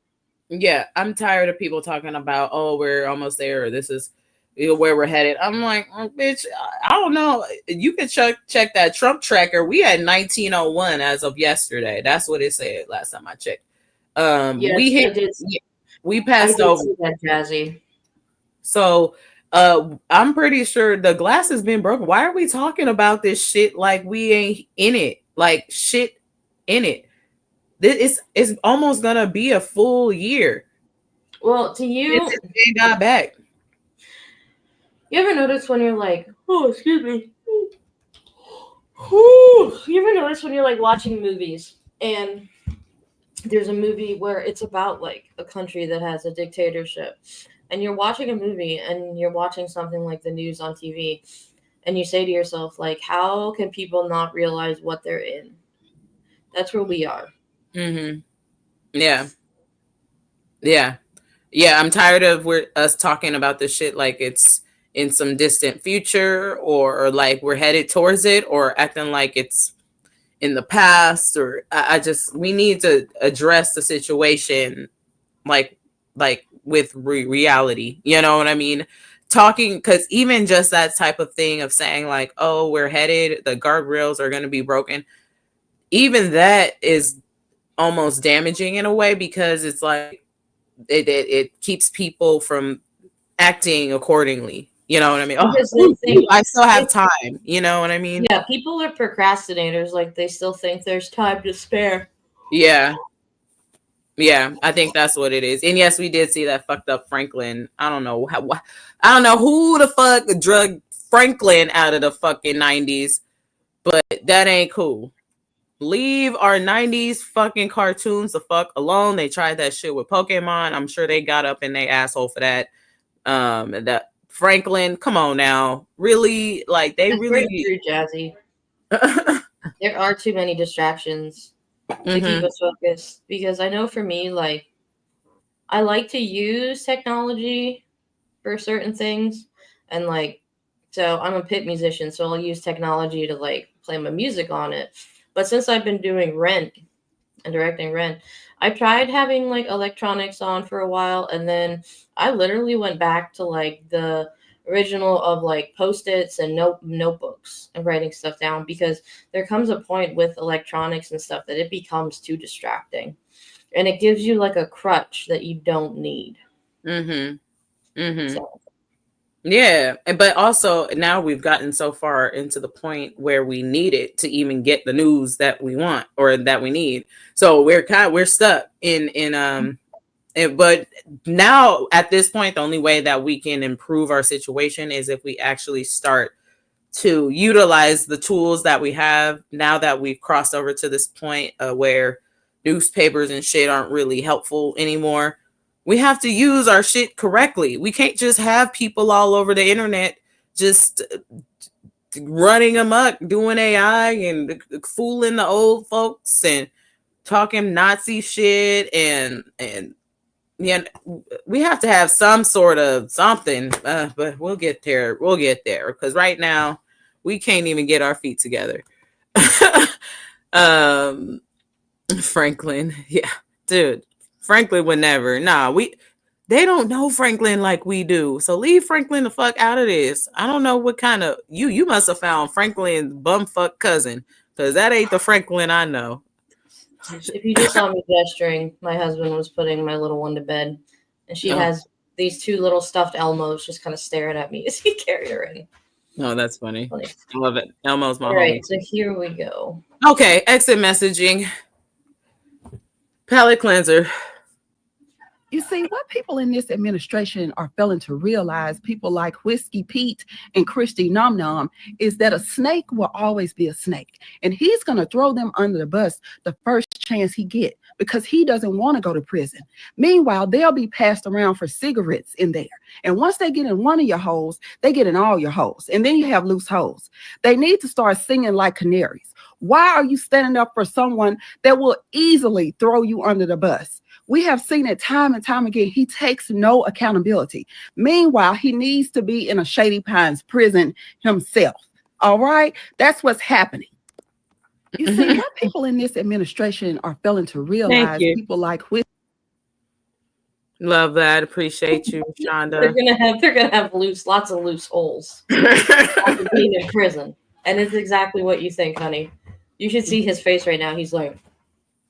Yeah, I'm tired of people talking about, oh, we're almost there, or this is where we're headed. I'm like, bitch, I don't know. You can check that Trump tracker. We had 1901 as of yesterday. That's what it said last time I checked. Yes, we passed over that, Jazzy. So I'm pretty sure the glass has been broken. Why are we talking about this shit like we ain't in it? Like shit in it. it's almost gonna be a full year. Well, to you, they got back. You ever notice when you're like, oh, excuse me. You ever notice when you're like watching movies and there's a movie where it's about like a country that has a dictatorship, and you're watching a movie and you're watching something like the news on TV, and you say to yourself, like, how can people not realize what they're in? That's where we are. Mm-hmm. Yeah. I'm tired of us talking about this shit like it's in some distant future, or like we're headed towards it, or acting like it's in the past. Or we need to address the situation like with reality, you know what I mean? Talking, because even just that type of thing of saying like, oh, we're headed, the guardrails are going to be broken, even that is almost damaging in a way, because it's like it keeps people from acting accordingly, you know what I mean? I still have time, you know what I mean? Yeah, people are procrastinators, like they still think there's time to spare. Yeah, I think that's what it is. And yes, we did see that fucked up Franklin. I don't know who the fuck drug Franklin out of the fucking 90s, but that ain't cool. Leave our 90s fucking cartoons the fuck alone. They tried that shit with Pokemon. I'm sure they got up in their asshole for that. That Franklin, come on now. Really? Like, they really true, Jazzy. There are too many distractions to keep us focused, because I know for me, like, I like to use technology for certain things, and like, so I'm a pit musician, so I'll use technology to like play my music on it. But since I've been doing Rent and directing Rent, I tried having like electronics on for a while, and then I literally went back to like the original of like Post-its and notebooks and writing stuff down, because there comes a point with electronics and stuff that it becomes too distracting, and it gives you like a crutch that you don't need. So. Yeah, but also now we've gotten so far into the point where we need it to even get the news that we want or that we need. So we're stuck in but now at this point, the only way that we can improve our situation is if we actually start to utilize the tools that we have now that we've crossed over to this point where newspapers and shit aren't really helpful anymore. We have to use our shit correctly. We can't just have people all over the internet just running amok, doing AI and fooling the old folks and talking Nazi shit, and yeah, we have to have some sort of something, but we'll get there. Because right now we can't even get our feet together. Franklin, yeah, dude. Franklin would never. They don't know Franklin like we do. So leave Franklin the fuck out of this. I don't know what kind of you must have found Franklin's bumfuck cousin, because that ain't the Franklin I know. If you just saw me gesturing, my husband was putting my little one to bed, and she has these two little stuffed Elmos just kind of staring at me as he carried her in. Oh, that's funny. I love it. Elmo's my homie. All right, so here we go. Okay, exit messaging. Palate cleanser. You see, what people in this administration are failing to realize, people like Whiskey Pete and Christy Nom Nom, is that a snake will always be a snake. And he's going to throw them under the bus the first chance he gets, because he doesn't want to go to prison. Meanwhile, they'll be passed around for cigarettes in there. And once they get in one of your holes, they get in all your holes. And then you have loose holes. They need to start singing like canaries. Why are you standing up for someone that will easily throw you under the bus? We have seen it time and time again. He takes no accountability. Meanwhile, he needs to be in a Shady Pines prison himself. All right? That's what's happening. You see, what people in this administration are failing to realize, people like Love that. Appreciate you, Shonda. They're gonna have lots of loose holes after being in prison. And it's exactly what you think, honey. You should see his face right now. He's like,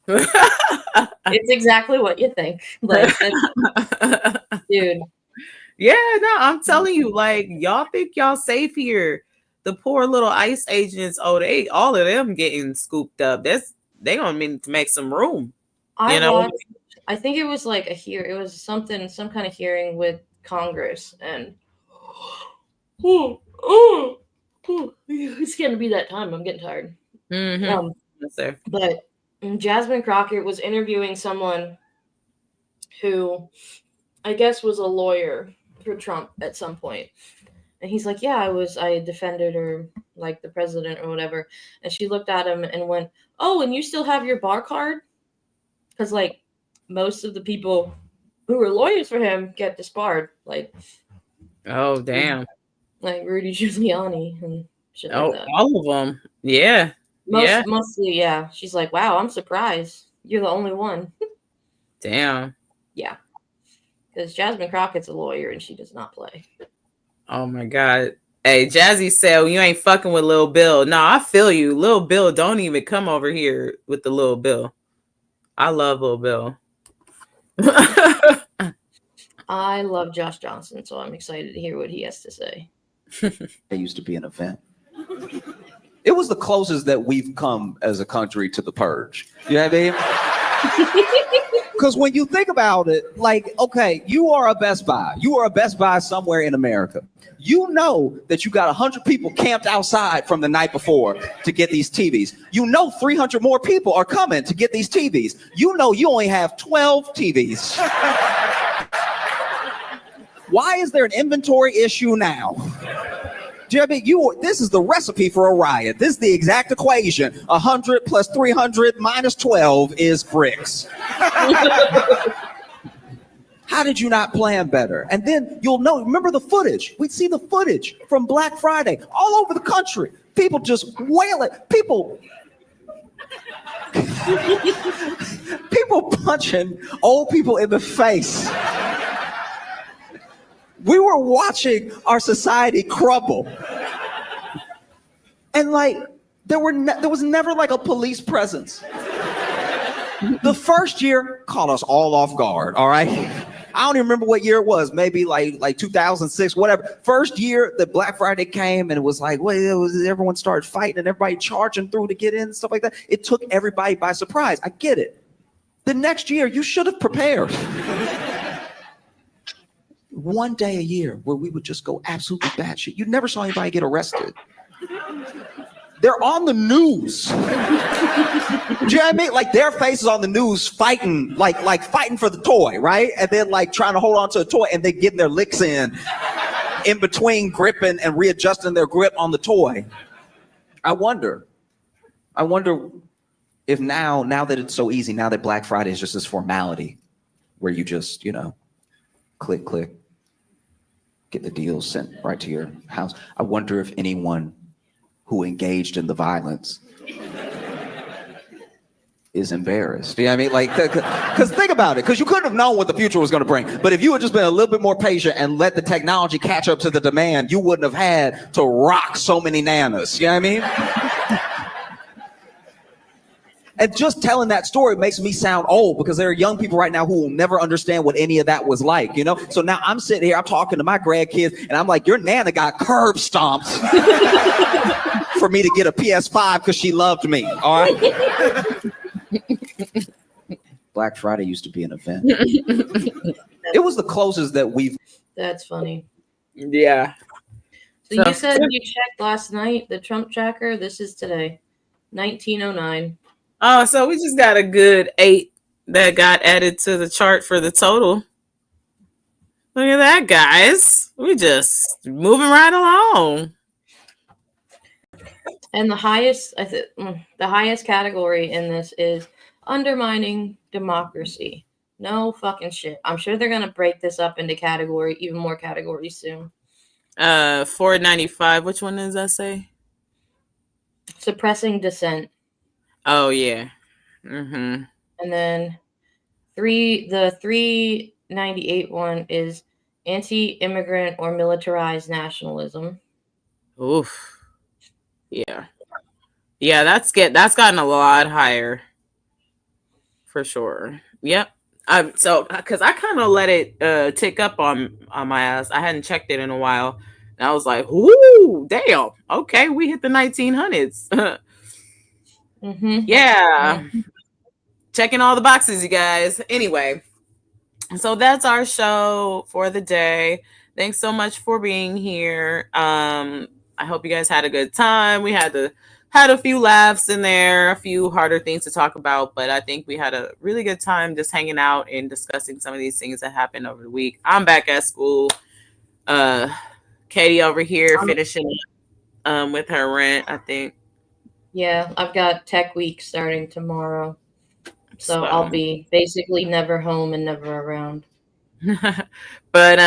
it's exactly what you think. Like, dude. Yeah, no, I'm telling you, like, y'all think y'all safe here. The poor little ICE agents, all of them getting scooped up. They gonna need to make some room. I think it was like it was some kind of hearing with Congress, and it's gonna be that time. I'm getting tired. Mm-hmm. But Jasmine Crockett was interviewing someone who I guess was a lawyer for Trump at some point. And he's like, yeah, I defended her, like the president or whatever. And she looked at him and went, oh, and you still have your bar card? Because like most of the people who were lawyers for him get disbarred. Like, oh, damn. Like Rudy Giuliani and shit like that. All of them. Yeah. Mostly, yeah. She's like, wow, I'm surprised. You're the only one. Damn. Yeah. Because Jasmine Crockett's a lawyer and she does not play. Oh my God. Hey, Jazzy said, well, you ain't fucking with Lil Bill. No, I feel you. Lil Bill, don't even come over here with the Lil Bill. I love Lil Bill. I love Josh Johnson, so I'm excited to hear what he has to say. It used to be an event. It was the closest that we've come as a country to the purge. You know what I mean? Because when you think about it, like, okay, you are a Best Buy. You are a Best Buy somewhere in America. You know that you got 100 people camped outside from the night before to get these TVs. You know 300 more people are coming to get these TVs. You know you only have 12 TVs. Why is there an inventory issue now? Do you know what I mean? This is the recipe for a riot. This is the exact equation. 100 plus 300 minus 12 is bricks. How did you not plan better? And then you'll know, remember the footage. We'd see the footage from Black Friday all over the country. People just wailing. People punching old people in the face. We were watching our society crumble. And like, there was never like a police presence. The first year caught us all off guard, all right? I don't even remember what year it was, maybe like 2006, whatever. First year that Black Friday came and it was like, everyone started fighting and everybody charging through to get in and stuff like that. It took everybody by surprise. I get it. The next year, you should have prepared. One day a year where we would just go absolutely batshit. You never saw anybody get arrested. They're on the news. Do you know what I mean? Like their faces on the news fighting, like fighting for the toy, right? And then like trying to hold on to a toy and they getting their licks in between gripping and readjusting their grip on the toy. I wonder if now that it's so easy, now that Black Friday is just this formality where you just, click, get the deals sent right to your house. I wonder if anyone who engaged in the violence is embarrassed. You know what I mean? Like, because think about it, because you couldn't have known what the future was going to bring. But if you had just been a little bit more patient and let the technology catch up to the demand, you wouldn't have had to rock so many nanas. You know what I mean? And just telling that story makes me sound old because there are young people right now who will never understand what any of that was like, So now I'm sitting here, I'm talking to my grandkids, and I'm like, your nana got curb stomped for me to get a PS5 because she loved me, all right? Black Friday used to be an event. It was the closest that we've... That's funny. Yeah. So you said you checked last night, the Trump tracker. This is today, 1909. Oh, so we just got a good 8 that got added to the chart for the total. Look at that, guys. We just moving right along. And the highest category in this is undermining democracy. No fucking shit. I'm sure they're gonna break this up into even more categories soon. 495. Which one does that say? Suppressing dissent. Oh yeah. Mm-hmm. And then the 398 one is anti-immigrant or militarized nationalism. Oof. Yeah. Yeah, that's gotten a lot higher. For sure. Yep. So because I kind of let it tick up on my ass. I hadn't checked it in a while. And I was like, ooh, damn. Okay, we hit the 1900s. Mm-hmm. Yeah. checking all the boxes, you guys. Anyway, so that's our show for the day. Thanks so much for being here. I hope you guys had a good time. We had a few laughs in there, a few harder things to talk about, but I think we had a really good time just hanging out and discussing some of these things that happened over the week. I'm back at school. Katie over here finishing with her rent, I think. Yeah, I've got tech week starting tomorrow. So I'll be basically never home and never around. But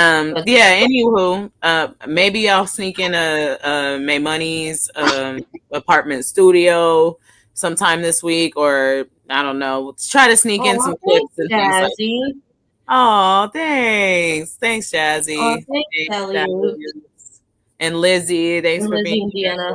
yeah, anywho, maybe I'll sneak in a May Money's apartment studio sometime this week, or I don't know. Let's try to sneak in some clips and things like that. Oh, thanks, Jazzy. Oh, thanks, Elliot. And Lizzie, thanks for being here.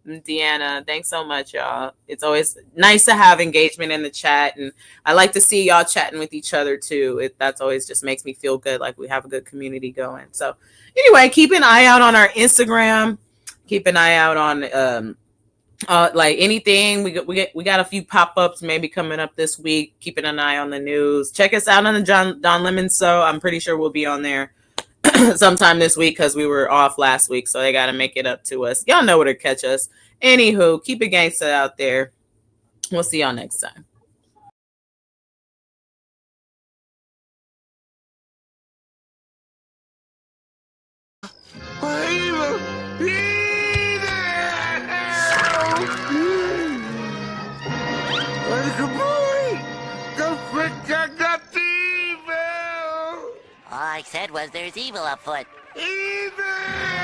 Deanna, thanks so much, y'all. It's always nice to have engagement in the chat, and I like to see y'all chatting with each other too. That's always just makes me feel good, like we have a good community going. So anyway, keep an eye out on our Instagram. Keep an eye out on like anything. We got a few pop-ups maybe coming up this week. Keeping an eye on the news. Check us out on the Don Lemon Show. I'm pretty sure we'll be on there sometime this week because we were off last week, so they got to make it up to us. Y'all know where to catch us. Anywho, keep it gangsta out there. We'll see y'all next time. All I said was there's evil afoot. Evil!